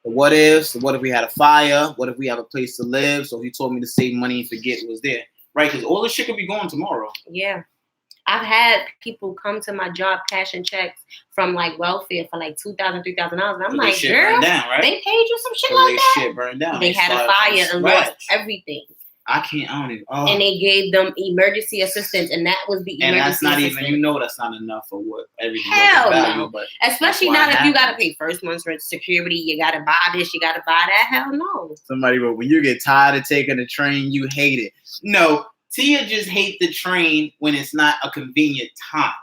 The what ifs, what if we had a fire? What if we have a place to live? So he told me to save money and forget what was there. Right? Because all this shit could be gone tomorrow. Yeah. I've had people come to my job cashing checks from like welfare for like $2,000, $3,000. And I'm like, girl, down, right? They paid you some shit like that? Shit burned down. They had a fire and lost everything. I don't even. Oh. And they gave them emergency assistance, and that was the emergency assistance. And that's not even, that's not enough for what everything Hell value, no. But especially not if you got to pay first month's rent, security, you got to buy this, you got to buy that. Hell no. Somebody wrote, when you get tired of taking the train, you hate it. No. Tia just hate the train when it's not a convenient time.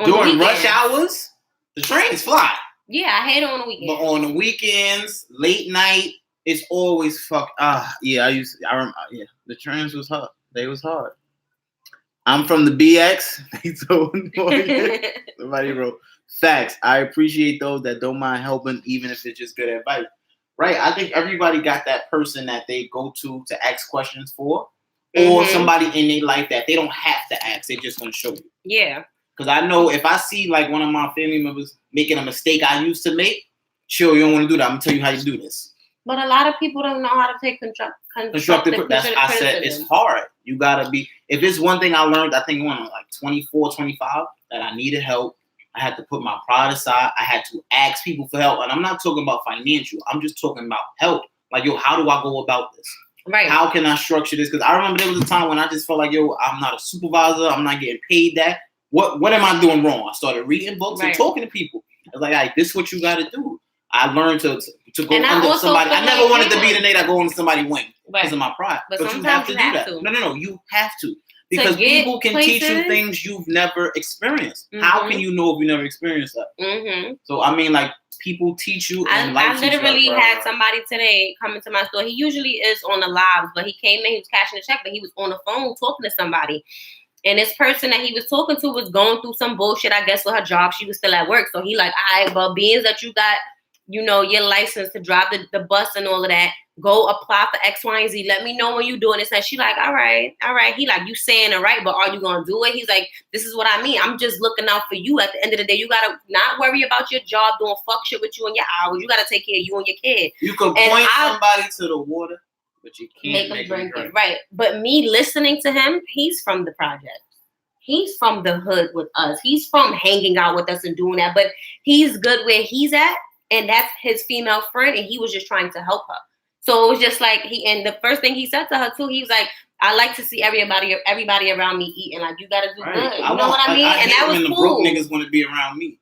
During rush hours, the trains fly. Yeah, I hate it on the weekends. But on the weekends, late night, it's always the trains was hard. They was hard. I'm from the BX. They so annoying. Somebody wrote, facts. I appreciate those that don't mind helping, even if it's just good advice. Right? I think everybody got that person that they go to ask questions for. Or somebody in their life that they don't have to ask. They're just going to show you. Yeah. Because I know if I see like one of my family members making a mistake I used to make, chill, you don't want to do that. I'm going to tell you how you do this. But a lot of people don't know how to take constructive criticism. I said it's hard. You got to be. If it's one thing I learned, I think when I was like 24, 25, that I needed help. I had to put my pride aside. I had to ask people for help. And I'm not talking about financial. I'm just talking about help. Like, yo, how do I go about this? Right. How can I structure this? Because I remember there was a time when I just felt like, yo, I'm not a supervisor. I'm not getting paid that. What am I doing wrong? I started reading books and talking to people. I was like, all right, this is what you got to do. I learned to go under somebody. I never wanted to be the nigga that go under somebody's wing because of my pride. But you have to do that. No. You have to. Because people can teach you things you've never experienced. How can you know if you never experienced that? So, I mean, like, people teach you. And I literally had somebody today come into my store. He usually is on the lives, but he came in, he was cashing a check, but he was on the phone talking to somebody. And this person that he was talking to was going through some bullshit, I guess, with her job. She was still at work. So he like, all right, well, being that you got, your license to drive the bus and all of that, go apply for X, Y, and Z. Let me know when you doing this. And she like, all right. He like, you saying it right, but are you going to do it? He's like, this is what I mean. I'm just looking out for you. At the end of the day, you got to not worry about your job doing fuck shit with you and your hours. You got to take care of you and your kid. You can point somebody to the water, but you can't make them drink it. Right. But me listening to him, he's from the project. He's from the hood with us. He's from hanging out with us and doing that. But he's good where he's at. And that's his female friend. And he was just trying to help her. So it was just like and the first thing he said to her too, he was like, I like to see everybody around me eating. Like, you gotta do good. You know what I mean? And that was cool. Broke niggas want to be around me.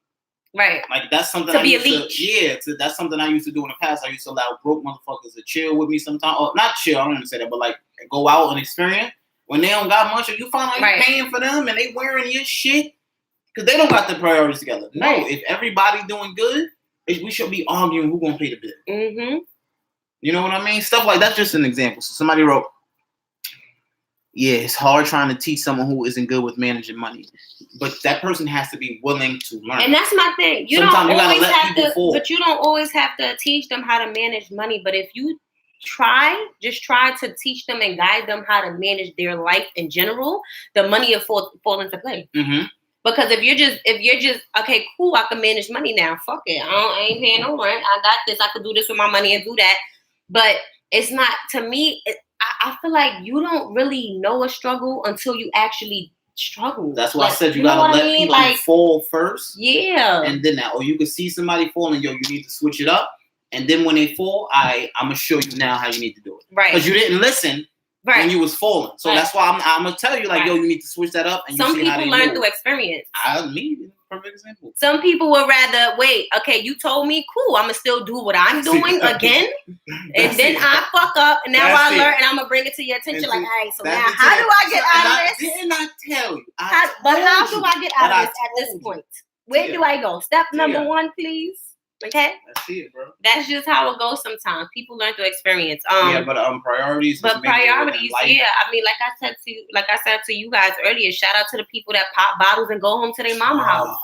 Right. Like, that's something that's something I used to do in the past. I used to allow broke motherfuckers to chill with me sometimes. Or not chill, I don't want to say that, but like go out and experience. When they don't got much, or you find out you're paying for them and they wearing your shit because they don't got the priorities together. No, if everybody doing good, we should be arguing who gonna pay the bill. You know what I mean? Stuff like that's just an example. So somebody wrote, yeah, it's hard trying to teach someone who isn't good with managing money. But that person has to be willing to learn. And that's my thing. You don't always have to teach them how to manage money. But if you just try to teach them and guide them how to manage their life in general, the money will fall into play. Because if you're just okay, cool, I can manage money now. Fuck it. I ain't paying no rent. I got this. I could do this with my money and do that. But it's not, to me, I feel like you don't really know a struggle until you actually struggle. That's why like, I said you gotta let people fall first. Yeah. And then that, or you can see somebody falling, yo, you need to switch it up. And then when they fall, I'm gonna show you now how you need to do it. Right. Because you didn't listen when you was falling. So that's why I'm gonna tell you, like, yo, you need to switch that up. And some you see people learn through experience. Perfect example. Some people would rather wait. Okay, you told me, cool. I'm gonna still do what I'm doing again, and then I fuck up, and now I learn, and I'm gonna bring it to your attention. Like, all right, so now how do I get out of this? Didn't I tell you? But how do I get out of this at this point? Where do I go? Step number 1, please. Okay. That's it, bro. That's just how it goes sometimes. People learn through experience. Priorities. But priorities, yeah. I mean, like I said to you guys earlier, shout out to the people that pop bottles and go home to their mama house. God,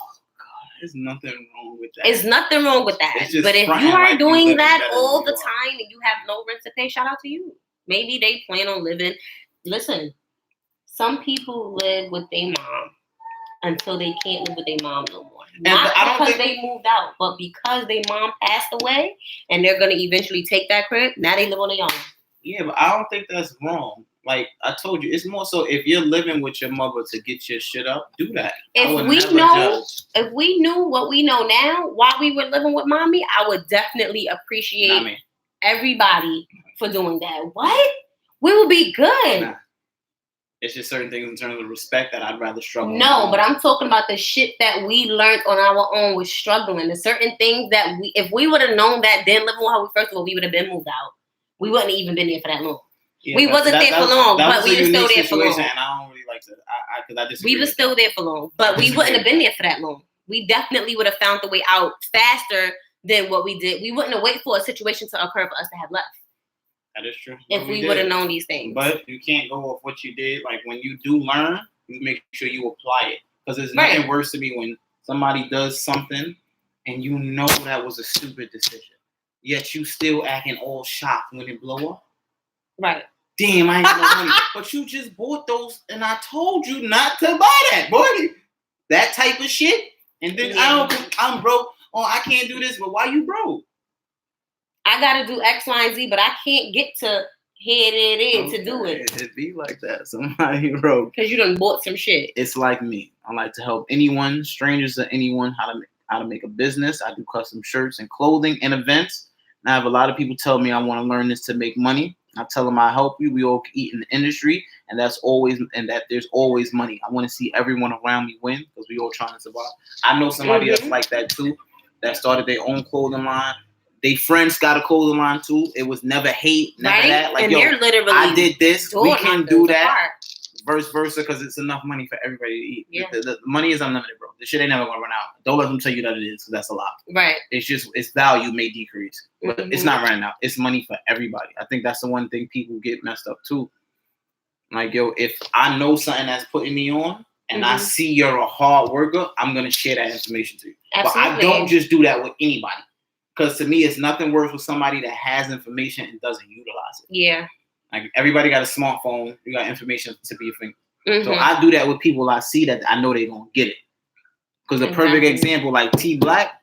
there's nothing wrong with that. It's nothing wrong with that. But if you are doing that all the time and you have no rent to pay, shout out to you. Maybe they plan on living. Listen, some people live with their mom until they can't live with their mom no more. Not because they moved out, but because their mom passed away and they're going to eventually take that crib, now they live on their own. Yeah, but I don't think that's wrong. Like I told you, it's more so if you're living with your mother to get your shit up, do that. If we knew what we know now while we were living with mommy, I would definitely appreciate everybody for doing that. What? We would be good. Nah. It's just certain things in terms of respect that I'd rather struggle. No, but I'm talking about the shit that we learned on our own with struggling. The certain things that if we would have known that then living with her, first of all, we would have been moved out. We wouldn't even been there for that long. Yeah, we wasn't there for long, but we were still there for long. And I don't really like to, because I just. We were still there for long, but we wouldn't have been there for that long. We definitely would have found the way out faster than what we did. We wouldn't have waited for a situation to occur for us to have left. That is true. If we would have known these things. But you can't go off what you did. Like when you do learn, you make sure you apply it. Because there's nothing worse to me when somebody does something and you know that was a stupid decision. Yet you still acting all shocked when it blow up. Right. Damn, I ain't got no money. But you just bought those and I told you not to buy that, boy. That type of shit. And then I'm broke. Oh, I can't do this. But why you broke? I gotta do X, Y, and Z, but I can't get to here it is to do it. It'd be like that. Somebody wrote. Because you done bought some shit. It's like me. I like to help anyone, strangers to anyone, how to make a business. I do custom shirts and clothing and events. And I have a lot of people tell me I want to learn this to make money. I tell them I help you. We all eat in the industry, and that there's always money. I want to see everyone around me win because we all trying to survive. I know somebody that's like that too, that started their own clothing line. They friends got a clothing line too. It was never hate, never that. Like, and they're literally I did this. We can do that. Vice versa, because it's enough money for everybody to eat. Yeah. The money is unlimited, bro. The shit ain't never gonna run out. Don't let them tell you that it is, because that's a lot. Right. It's value may decrease, but it's not running out. It's money for everybody. I think that's the one thing people get messed up too. Like, yo, if I know something that's putting me on, and I see you're a hard worker, I'm gonna share that information to you. Absolutely. But I don't just do that with anybody. Because to me, it's nothing worse with somebody that has information and doesn't utilize it. Yeah. Like everybody got a smartphone. You got information to be a finger. So I do that with people I see that I know they're going to get it. Because a perfect example, like T Black,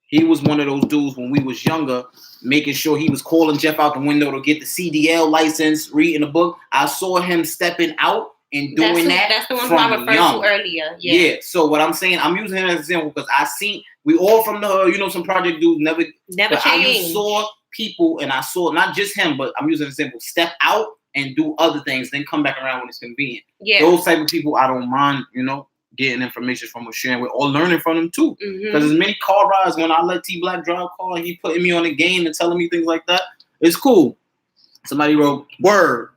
he was one of those dudes when we was younger, making sure he was calling Jeff out the window to get the CDL license, reading the book. I saw him stepping out and doing that. That's the one who I referred to earlier. Yeah. So what I'm saying, I'm using him as an example because I seen we all from the some project dudes never changed. I saw people and I saw not just him, but I'm using an example, step out and do other things, then come back around when it's convenient. Yeah. Those type of people I don't mind, getting information from or sharing with or learning from them too. Because as many car rides when I let T Black drive car and he putting me on the game and telling me things like that, it's cool. Somebody wrote word.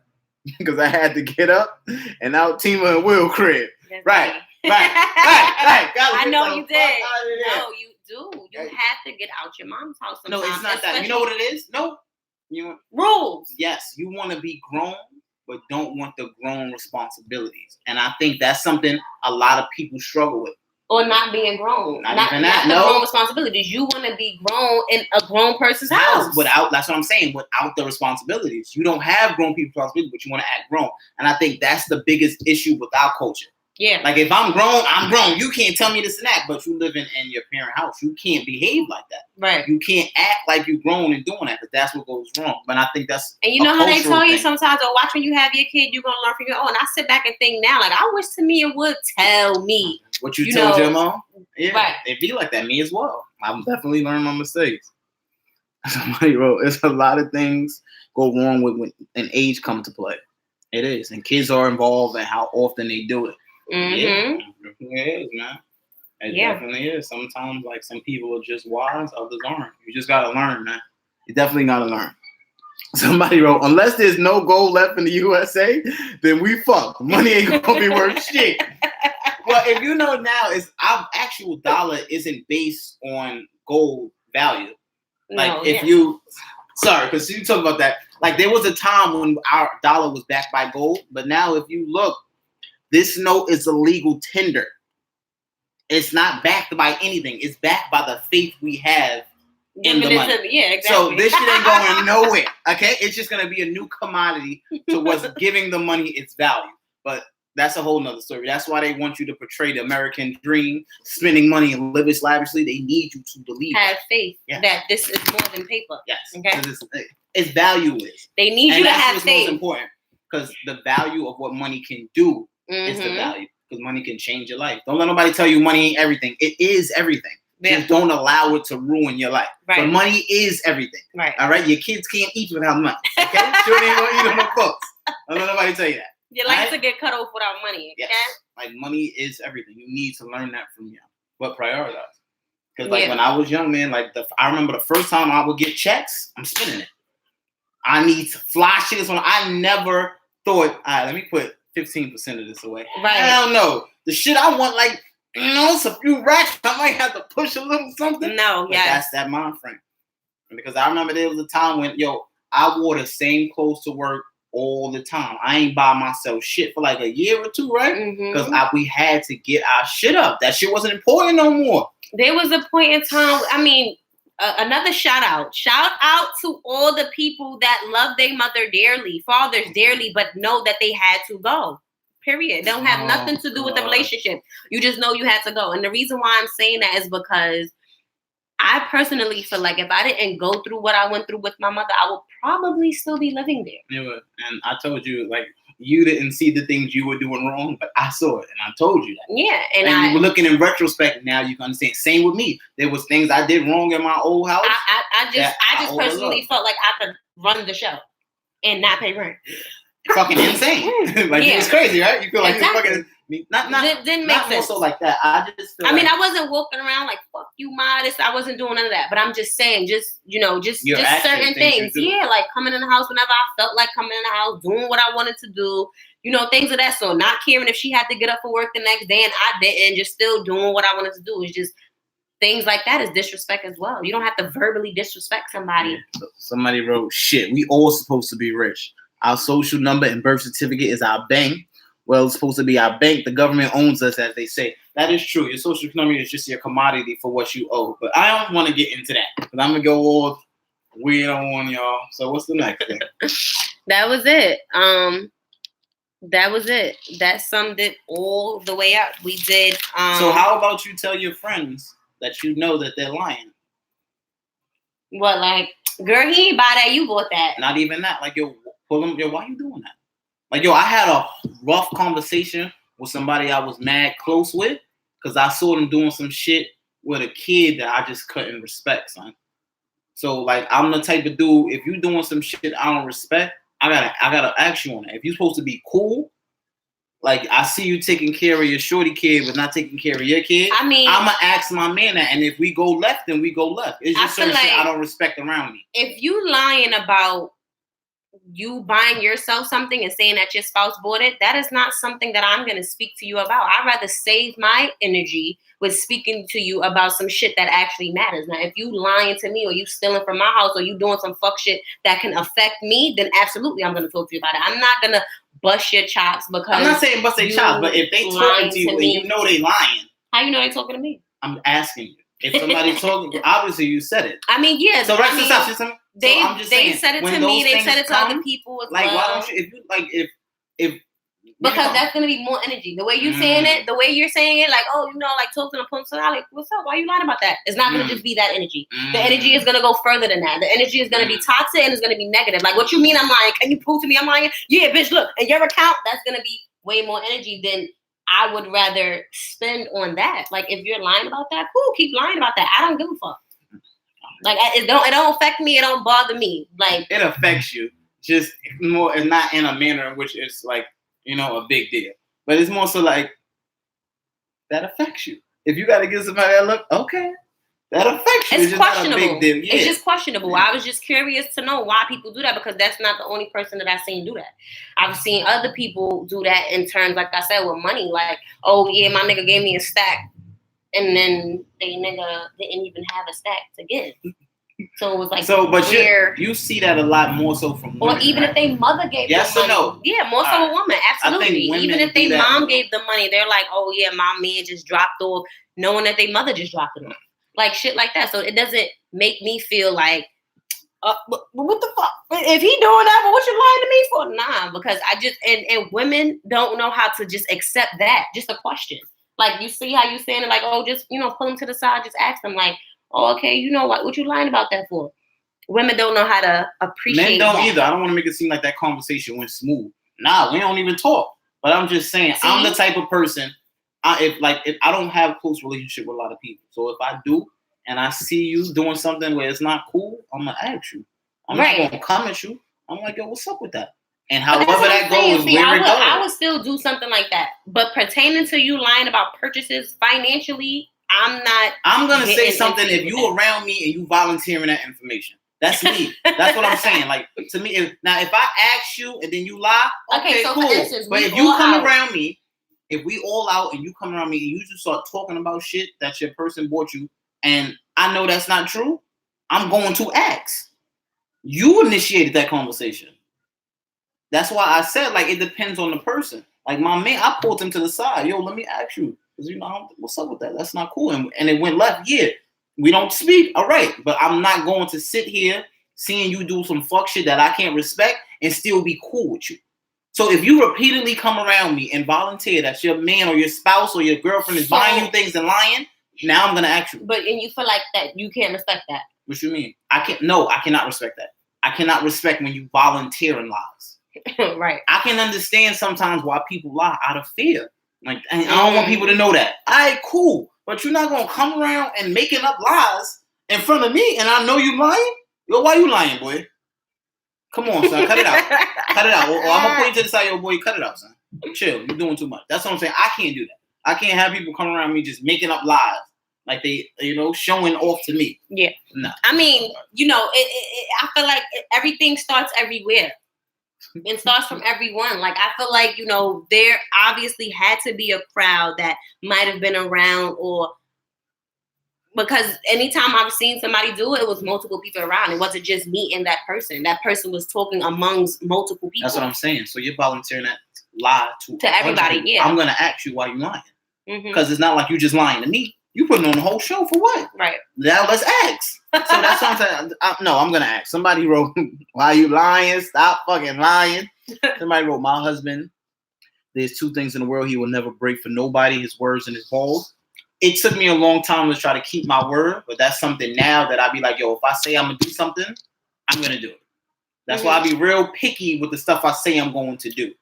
Because I had to get up and out Tima and Will crib. Right. I know you did. No, you do. You have to get out your mom's house sometimes. No, it's not that. You know what it is? No. Rules. Yes, you want to be grown, but don't want the grown responsibilities. And I think that's something a lot of people struggle with. Or not being grown. Not the grown responsibilities. You want to be grown in a grown person's house. That's what I'm saying. Without the responsibilities. You don't have grown people responsibilities, but you want to act grown. And I think that's the biggest issue with our culture. Yeah. Like if I'm grown, I'm grown. You can't tell me this and that, but you live in your parent house. You can't behave like that. Right. You can't act like you're grown and doing that because that's what goes wrong. But I think that's and you know how they tell you thing. sometimes, oh, watch when you have your kid, you're gonna learn from your own. I sit back and think now, like I wish Tamia would tell me what you told your mom. Yeah, right. It'd be like that. Me as well. I'm definitely learning my mistakes. Somebody wrote, "It's a lot of things go wrong when an age comes to play. It is, and kids are involved and how often they do it. Mm-hmm. Yeah, it is, man. It definitely is. Sometimes, like some people are just wise, others aren't. You just gotta learn, man. You definitely gotta learn." Somebody wrote, "Unless there's no gold left in the USA, then we fuck. Money ain't gonna be worth shit." Well, if you know now, our actual dollar isn't based on gold value. Like sorry, because you talk about that. Like there was a time when our dollar was backed by gold, but now if you look, this note is a legal tender. It's not backed by anything. It's backed by the faith we have in the money. Yeah, exactly. So this shit ain't going nowhere. Okay, it's just gonna be a new commodity to what's giving the money its value. But that's a whole nother story. That's why they want you to portray the American dream, spending money and living lavishly. They need you to believe. Have faith that this is more than paper. Yes. Okay. Its value is. They need you to have faith. That's what's most important because the value of what money can do is the value. Because money can change your life. Don't let nobody tell you money ain't everything. It is everything. Yeah. Just don't allow it to ruin your life. Right. But money is everything. Right. All right. Your kids can't eat without money. Okay. Sure, they ain't gonna eat on the books. Don't let nobody tell you that. Your life to get cut off without money. Okay? Yes. Like money is everything. You need to learn that from young. But prioritize. Because like when I was young, man, like I remember the first time I would get checks, I'm spending it. I need to fly shit. I never thought, all right, let me put 15% of this away. Right. Hell no. The shit I want, like, it's a few racks. I might have to push a little something. No, but that's that mind frame. Because I remember there was a time when, I wore the same clothes to work all the time. I ain't buy myself shit for like a year or two, right? Because we had to get our shit up. That shit wasn't important no more. There was a point in time, I mean, another shout out to all the people that love their mother dearly, fathers dearly, but know that they had to go. Period. Don't have nothing to do with the relationship. You just know you had to go. And the reason why I'm saying that is because I personally feel like if I didn't go through what I went through with my mother, I would probably still be living there. You would. And I told you, like, you didn't see the things you were doing wrong, but I saw it, and I told you that. Yeah, and you were looking in retrospect. Now you can understand. Same with me. There was things I did wrong in my old house. I just personally felt like I could run the show and not pay rent. Fucking insane. Like it's crazy, right? You feel like you're fucking. Didn't make sense. Also like that. I just. I mean, I wasn't walking around like "fuck you, modest." I wasn't doing none of that. But I'm just saying, just certain things. Yeah, like coming in the house whenever I felt like coming in the house, doing what I wanted to do. Things of that sort. Not caring if she had to get up for work the next day and I didn't. Just still doing what I wanted to do. It's just things like that is disrespect as well. You don't have to verbally disrespect somebody. Yeah. Somebody wrote, "Shit, we all supposed to be rich. Our social number and birth certificate is our bank. Well, it's supposed to be our bank. The government owns us, as they say." That is true. Your social number is just your commodity for what you owe. But I don't want to get into that. But I'm going to go all weird on y'all. So what's the next thing? That was it. That summed it all the way up. We did. So how about you tell your friends that you know that they're lying? What, like, girl, he ain't buy that. You bought that. Not even that. Like, pull them. Why you doing that? Like, I had a rough conversation with somebody I was mad close with because I saw them doing some shit with a kid that I just couldn't respect, son. So, like, I'm the type of dude, if you doing some shit I don't respect, I gotta ask you on that. If you're supposed to be cool, like, I see you taking care of your shorty kid but not taking care of your kid, I mean, I'm going to ask my man that. And if we go left, then we go left. It's just certain shit I don't respect around me. If you lying about you buying yourself something and saying that your spouse bought it, that is not something that I'm going to speak to you about. I'd rather save my energy with speaking to you about some shit that actually matters. Now, if you lying to me or you stealing from my house or you doing some fuck shit that can affect me, then absolutely I'm going to talk to you about it. I'm not going to bust your chops because I'm not saying bust their chops, but if they talking to you and you know they lying. How you know they talking to me? I'm asking you. If somebody talking, obviously you said it. I mean, yeah. So they said it to me. They said it to other people as like, well. Why don't you? If you like, if Because that's gonna be more energy. The way you're saying it, the way you're saying it, like, oh, like talking to Pump, so I'm like, what's up? Why are you lying about that? It's not gonna just be that energy. The energy is gonna go further than that. The energy is gonna be toxic and it's gonna be negative. Like, what you mean I'm lying? Can you prove to me I'm lying? Yeah, bitch, look, in your account, that's gonna be way more energy than I would rather spend on that. Like, if you're lying about that, cool, keep lying about that. I don't give a fuck. Like, it don't affect me. It don't bother me. Like, it affects you, just more, and not in a manner in which it's like, a big deal. But it's more so like, that affects you. If you got to give somebody that look, okay, that affects you. It's questionable. Not a big deal. Yeah. It's just questionable. Yeah. I was just curious to know why people do that, because that's not the only person that I've seen do that. I've seen other people do that in terms, like I said, with money. Like, oh, yeah, my nigga gave me a stack, and then they nigga didn't even have a stack to give. So it was like, but you see that a lot more so from women, or even if they mother gave them money. No? Yeah, more so a woman, absolutely. Even if they mom gave them money, they're like, oh yeah, my man just dropped off, knowing that they mother just dropped it off. Like shit like that. So it doesn't make me feel like, what the fuck? If he doing that, but what you lying to me for? Nah, because I just, and women don't know how to just accept that. Just a question. Like, you see how you saying it, like, oh, just, pull them to the side, just ask them, like, oh, okay, what you lying about that for? Women don't know how to appreciate that. Men don't either. I don't want to make it seem like that conversation went smooth. Nah, we don't even talk. But I'm just saying, I'm the type of person, if I don't have a close relationship with a lot of people. So if I do, and I see you doing something where it's not cool, I'm going to ask you. I'm not going to come at you. I'm like, yo, what's up with that? And however that goes, I would still do something like that. But pertaining to you lying about purchases financially, I'm gonna say something if you around me and you volunteering that information. That's me. That's what I'm saying. Like, to me, if I ask you and then you lie, okay, so cool. For instance, but if you come around me, if we all out and you come around me and you just start talking about shit that your person bought you, and I know that's not true, I'm going to ask. You initiated that conversation. That's why I said, like, it depends on the person. Like, my man, I pulled him to the side. Yo, let me ask you. Because, what's up with that? That's not cool. And it went left. Yeah, we don't speak. All right. But I'm not going to sit here seeing you do some fuck shit that I can't respect and still be cool with you. So if you repeatedly come around me and volunteer that your man or your spouse or your girlfriend is buying you things and lying, now I'm going to ask you. And you feel like that you can't respect that. What you mean? I cannot respect that. I cannot respect when you volunteer in lies. Right. I can understand sometimes why people lie out of fear. Like, I don't want people to know that. All right, cool. But you're not going to come around and making up lies in front of me and I know you lying? Yo, why you lying, boy? Come on, son. Cut it out. Cut it out. Or I'm going to put you to the side, yo, boy, cut it out, son. Chill. You're doing too much. That's what I'm saying. I can't do that. I can't have people come around me just making up lies. Like they, showing off to me. Yeah. No. I mean, I feel like everything starts everywhere. It starts from everyone. Like, I feel like, there obviously had to be a crowd that might have been around, or because anytime I've seen somebody do it, it was multiple people around. It wasn't just me and that person. That person was talking amongst multiple people. That's what I'm saying. So you're volunteering that lie to everybody. Yeah. I'm going to ask you why you're lying. Because it's not like you just lying to me. You putting on the whole show for what? Right. Now let's ask. So that's what I'm saying. I'm going to ask. Somebody wrote, why you lying? Stop fucking lying. Somebody wrote, my husband, there's two things in the world he will never break for nobody, his words and his balls. It took me a long time to try to keep my word, but that's something now that I be like, yo, if I say I'm going to do something, I'm going to do it. That's why I be real picky with the stuff I say I'm going to do.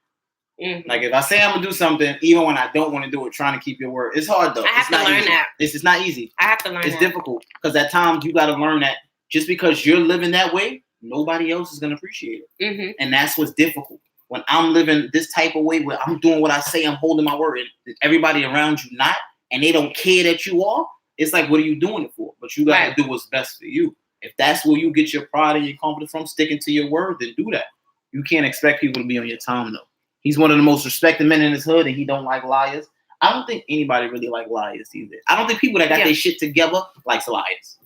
Like, if I say I'm going to do something, even when I don't want to do it, trying to keep your word. It's hard, though. I have to learn that. It's not easy. I have to learn that. It's difficult. Because at times, you got to learn that just because you're living that way, nobody else is going to appreciate it. And that's what's difficult. When I'm living this type of way, where I'm doing what I say, I'm holding my word, and everybody around you not, and they don't care that you are, it's like, what are you doing it for? But you got to do what's best for you. If that's where you get your pride and your confidence from, sticking to your word, then do that. You can't expect people to be on your time, though. He's one of the most respected men in his hood, and he don't like liars. I don't think anybody really like liars either. I don't think people that got their shit together likes liars.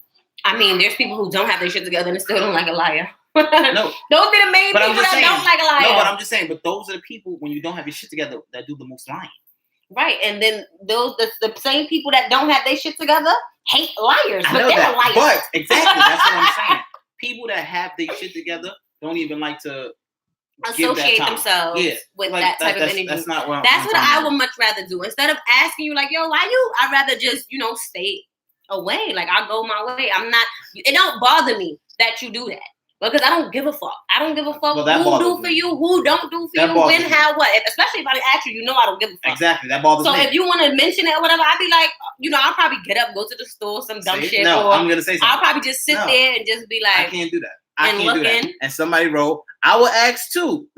I mean, there's people who don't have their shit together and still don't like a liar. No. Those are the main people that don't like a liar. No, but I'm just saying, but those are the people, when you don't have your shit together, that do the most lying. Right, and then the same people that don't have their shit together hate liars, but they're liars. But exactly, that's what I'm saying. People that have their shit together don't even like to associate themselves with like, that type of energy. That's not what that's what I would much rather do. Instead of asking you like, yo, why you? I'd rather just, stay away. Like, I'll go my way. I'm not, it don't bother me that you do that. Because I don't give a fuck. I don't give a fuck who do for you, who don't do for you, when, how, what. Especially if I ask you, I don't give a fuck. Exactly, that bothers me. So if you want to mention it or whatever, I'd be like, I'll probably get up, go to the store, some dumb shit. No, I'm gonna say something. I'll probably just sit there and just be like, I can't do that. I can't do that. And somebody wrote, I will ask too.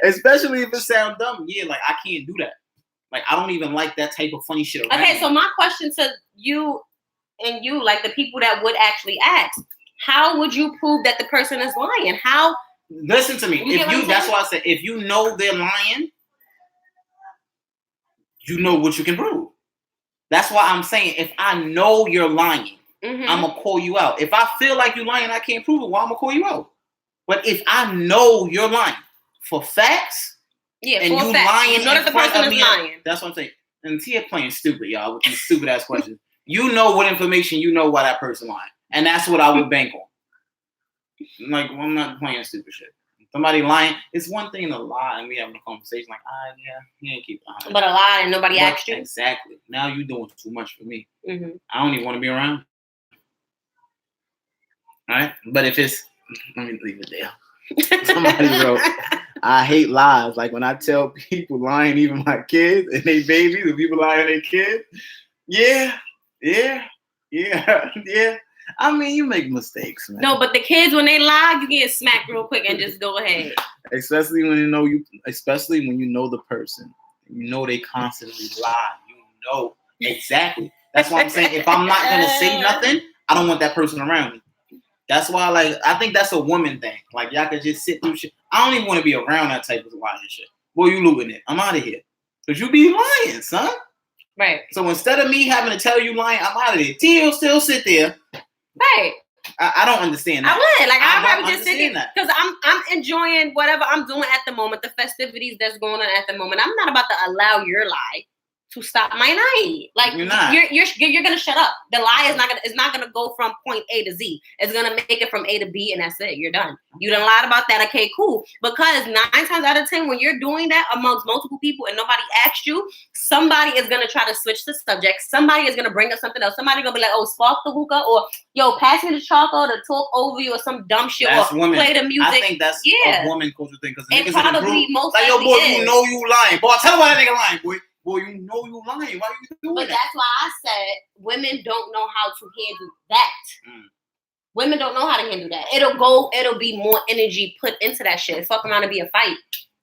Especially if it sounds dumb. Yeah, like I can't do that. Like I don't even like that type of funny shit around me. So my question to you and you, like the people that would actually ask, how would you prove that the person is lying? How? Listen to me. That's why I said, if you know they're lying, you know what you can prove. That's why I'm saying, if I know you're lying, I'm gonna call you out. If I feel like you're lying, I can't prove it. Well, I'm gonna call you out. But if I know you're lying for facts, and you lying, you know that the person is lying. That's what I'm saying. And Tia playing stupid, y'all, with these stupid ass questions. You know what information you know why that person lying. And that's what I would bank on. Like, well, I'm not playing stupid shit. Somebody lying, it's one thing to lie and we having a conversation like, yeah, he ain't keep lying. But a lie and nobody asked you. Exactly. Now you're doing too much for me. I don't even want to be around. All right? But if it's, let me leave it there. Somebody wrote, I hate lies. Like when I tell people lying, even my kids and they babies, and people lying to their kids. Yeah. I mean, you make mistakes, man. No, but the kids, when they lie, you get smacked real quick and just go ahead. Especially when you know the person. You know they constantly lie. You know exactly. That's why I'm saying if I'm not gonna say nothing, I don't want that person around me. That's why, I think that's a woman thing. Like y'all could just sit through shit. I don't even want to be around that type of lying shit. Boy, you looting it. I'm out of here. Cause you be lying, son. Right. So instead of me having to tell you lying, I'm out of there. Tio still sit there. Right. I don't understand that. I would. I'd probably just sit there because I'm enjoying whatever I'm doing at the moment, the festivities that's going on at the moment. I'm not about to allow your lie to stop my night. Like you're not. You're gonna shut up. The lie is not gonna go from point A to Z. It's gonna make it from A to B, and that's it. You're done. You done lied about that. Okay, cool. Because 9 times out of 10, when you're doing that amongst multiple people and nobody asked you, somebody is gonna try to switch the subject. Somebody is gonna bring up something else. Somebody gonna be like, "Oh, spark the hookah," or "Yo, pass me the chocolate," or talk over you, or some dumb shit, that's or women. play the music. I think that's a woman culture thing because it probably most like, yo, boy, you know you lying. Boy, tell me why that nigga lying, boy. Boy, you know you lying. Why you doing that? But that's why I said women don't know how to handle that. Women don't know how to handle that. It'll be more energy put into that shit. Fuck around and be a fight.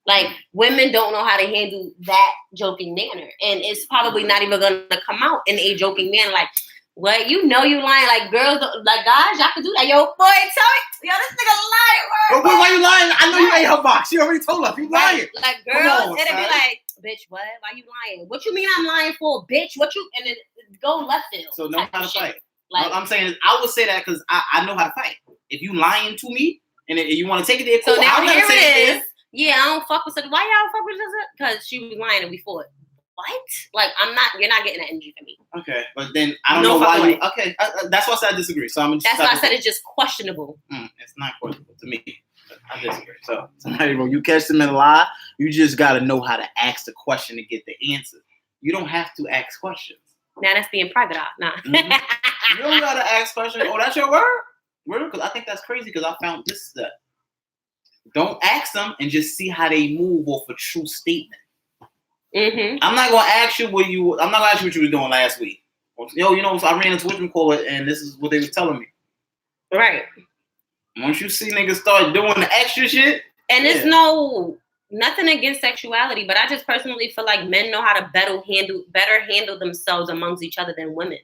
Like, women don't know how to handle that joking manner. And it's probably not even gonna come out in a joking manner. Like, what? You know you lying. Like, girls, like, guys, y'all can do that. Yo, boy, tell me. Yo, this nigga lying, bro. But why you lying? I know you ate her box. She already told us. You lying. Like, girls, it'll be like, bitch, what? Why you lying? What you mean I'm lying for, bitch? What you, and then go left field. So know how to fight. Like, I'm saying, I would say that because I know how to fight. If you lying to me and you want to take it there, cool. So now here it is. There. Yeah, I don't fuck with her. Why y'all fuck with her? Because she was lying and we fought. What? Like, you're not getting that energy from me. Okay, but then I don't know why you. Okay, that's why I said I disagree. So I'm. That's why I said it's just questionable. It's not questionable to me. I disagree. So somebody, when you catch them in a lie, you just got to know how to ask the question to get the answer. You don't have to ask questions. Now that's being private. Nah. You don't got to ask questions. Oh, that's your word? Word? Because I think that's crazy because I found this stuff. Don't ask them and just see how they move off a true statement. I'm not gonna ask you what you. I'm not gonna ask you what you were doing last week. Yo, so I ran into whatchamacallit, and this is what they was telling me. Right. Once you see niggas start doing the extra shit, and it's nothing against sexuality, but I just personally feel like men know how to better handle themselves amongst each other than women.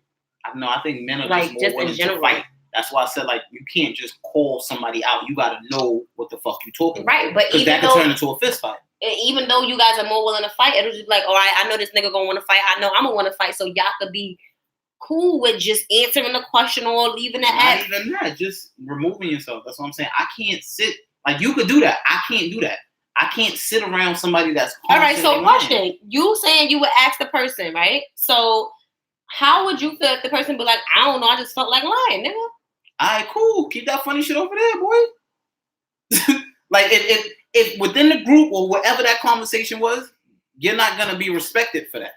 I think men are just more willing to fight. That's why I said, like, you can't just call somebody out. You got to know what the fuck you talking about. Right, but because that could turn into a fist fight. Even though you guys are more willing to fight, it'll just be like, all right, I know this nigga gonna want to fight. I know I'm gonna want to fight. So y'all could be cool with just answering the question or leaving the act. Not even that, just removing yourself. That's what I'm saying. I can't sit. Like, you could do that. I can't do that. I can't sit around somebody that's all right. So question, you saying you would ask the person, right? So how would you feel if the person be like, I don't know, I just felt like lying, nigga? All right, cool. Keep that funny shit over there, boy. Like if within the group or whatever that conversation was, you're not gonna be respected for that.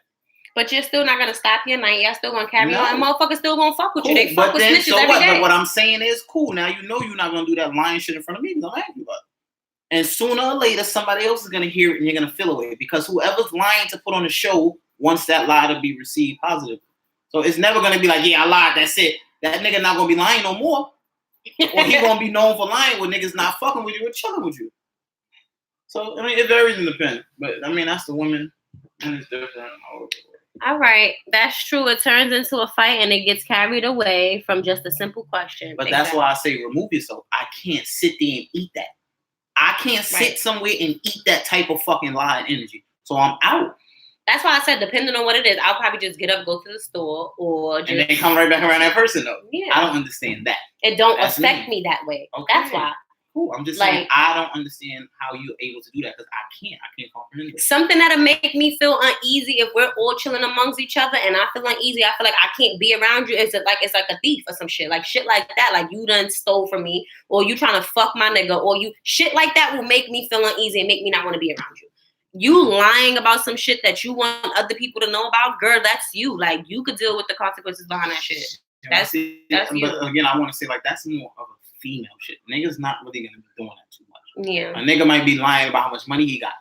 But you're still not gonna stop your night. Y'all still gonna carry No. on, and motherfuckers still gonna fuck with Cool. you. They fuck But with then, snitches so every what? day. But what I'm saying is, cool. Now you know you're not gonna do that lying shit in front of me because I'm happy about it. And sooner or later, somebody else is gonna hear it, and you're gonna feel away because whoever's lying to put on the show wants that lie to be received positive. So it's never gonna be like, yeah, I lied. That's it. That nigga not gonna be lying no more, or he gonna be known for lying when niggas not fucking with you or chilling with you. So I mean, it varies in the pen, but I mean that's the woman, and it's different. All right, that's true. It turns into a fight and it gets carried away from just a simple question. But that's why I say remove yourself. I can't sit there and eat that. I can't sit somewhere and eat that type of fucking lie and energy. So I'm out. That's why I said, depending on what it is, I'll probably just get up, go to the store, or just... And then come right back around that person, though. Yeah. I don't understand that. It don't affect me that way. Okay. That's why. Cool. I'm just saying, I don't understand how you're able to do that because I can't comprehend it. Something that'll make me feel uneasy if we're all chilling amongst each other and I feel uneasy, I feel like I can't be around you. It's like a thief or some shit. Like shit like that. Like you done stole from me, or you trying to fuck my nigga, or you shit like that will make me feel uneasy and make me not want to be around you. You lying about some shit that you want other people to know about, girl, that's you. Like you could deal with the consequences behind that shit. That's you. But again, I want to say like that's more of a female shit. Niggas not really gonna be doing that too much. Yeah. A nigga might be lying about how much money he got,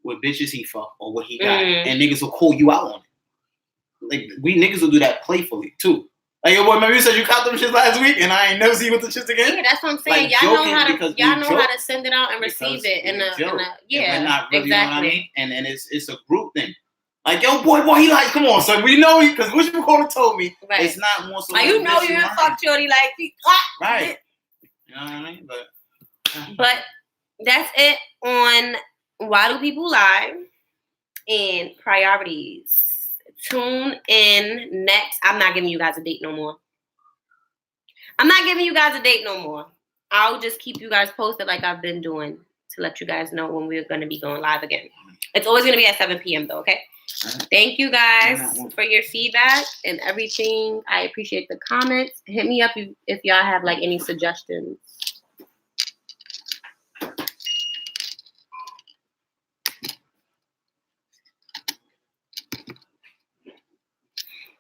what bitches he fuck, or what he got, and niggas will call you out on it. Like we niggas will do that playfully too. Like yo boy, remember you said you caught them shits last week, and I ain't never see you with the shits again. Yeah, that's what I'm saying. Like, y'all know how to send it out and receive it, and yeah, we're not really, exactly. You know what I mean? And it's a group thing. Like yo boy, he like, come on, son, we know he because what you call told me. Right. It's not more so. Like you know you done fuck shorty like right. You know what I mean? But that's it on why do people lie and priorities. Tune in next. I'm not giving you guys a date no more. I'll just keep you guys posted like I've been doing to let you guys know when we're going to be going live again. It's always going to be at 7 p.m. though, okay? Thank you guys for your feedback and everything. I appreciate the comments. Hit me up if y'all have like any suggestions